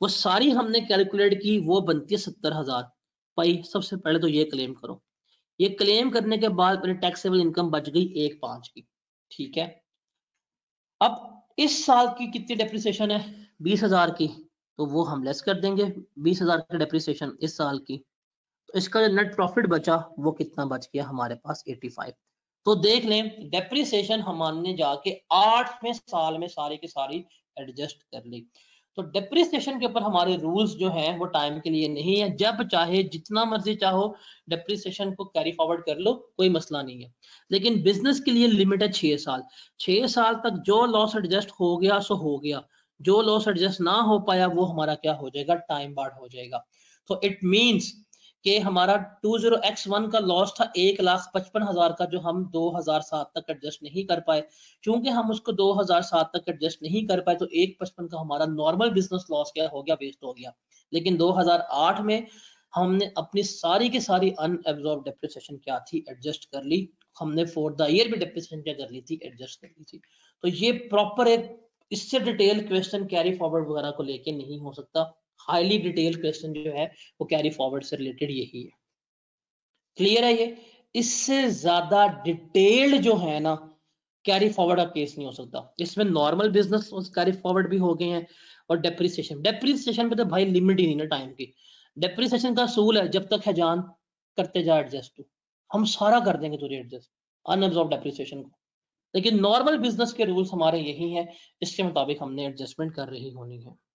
वो सारी हमने कैलकुलेट की, वो बनती है 70,000। भाई सबसे पहले तो ये क्लेम करो। ये क्लेम करने के बाद मेरी टैक्सेबल इनकम बच गई 1,5 की, ठीक है। अब इस साल की कितनी डेप्रिसिएशन है, 20,000 की, तो वो हम लेस कर देंगे 20,000 की डेप्रिसिएशन इस साल की। तो इसका जो नेट प्रॉफिट बचा वो कितना बच गया हमारे पास, 85। तो देख लें डेप्रिसिएशन हमने जाके 8वें साल में सारी की सारी एडजस्ट कर ली। तो डेप्रिसिएशन के ऊपर हमारे रूल्स जो हैं वो टाइम के लिए नहीं है, जब चाहे जितना मर्जी चाहो डेप्रिसिएशन को कैरी फॉरवर्ड कर लो, कोई मसला नहीं है। लेकिन बिजनेस के लिए लिमिट है 6 साल। 6 साल तक जो लॉस एडजस्ट हो गया सो हो गया, जो लॉस एडजस्ट ना हो पाया वो हमारा क्या हो जाएगा, टाइम बार्ड हो जाएगा। तो इट मींस कि हमारा 20x1 का लॉस था 1,55,000 का, जो हम 2007 तक एडजस्ट नहीं कर पाए। क्योंकि हम उसको 2007 तक एडजस्ट नहीं कर पाए तो 1,55 का हमारा नॉर्मल बिजनेस लॉस क्या हो गया, वेस्ट हो गया। लेकिन 2008 में हमने अपनी सारी की सारी अनएब्जॉर्ब डेप्रिसिएशन क्या थी, एडजस्ट कर ली। हमने फॉर द ईयर भी डेप्रिसिएशन क्या कर ली थी, एडजस्ट कर ली थी। तो ये प्रॉपर एक, इससे डिटेल क्वेश्चन कैरी फॉरवर्ड वगैरह को लेके नहीं हो सकता। हाईली डिटेल क्वेश्चन जो है वो कैरी फॉरवर्ड से रिलेटेड यही है। क्लियर है ये? इससे ज्यादा डिटेल्ड जो है ना कैरी फॉरवर्ड का केस नहीं हो सकता। इसमें नॉर्मल बिजनेस कैरी फॉरवर्ड भी हो गए हैं और डेप्रिसिएशन पे तो भाई लिमिट ही नहीं ना टाइम की। डेप्रिसिएशन का असूल है जब तक है जान करते जा एडजस्ट तू, हम सारा कर देंगे तुझे एडजस्ट अनअब्जॉर्ब डेप्रिसिएशन को। लेकिन नॉर्मल बिजनेस के रूल्स हमारे यही हैं, इसके मुताबिक हमने एडजस्टमेंट कर रही होनी है।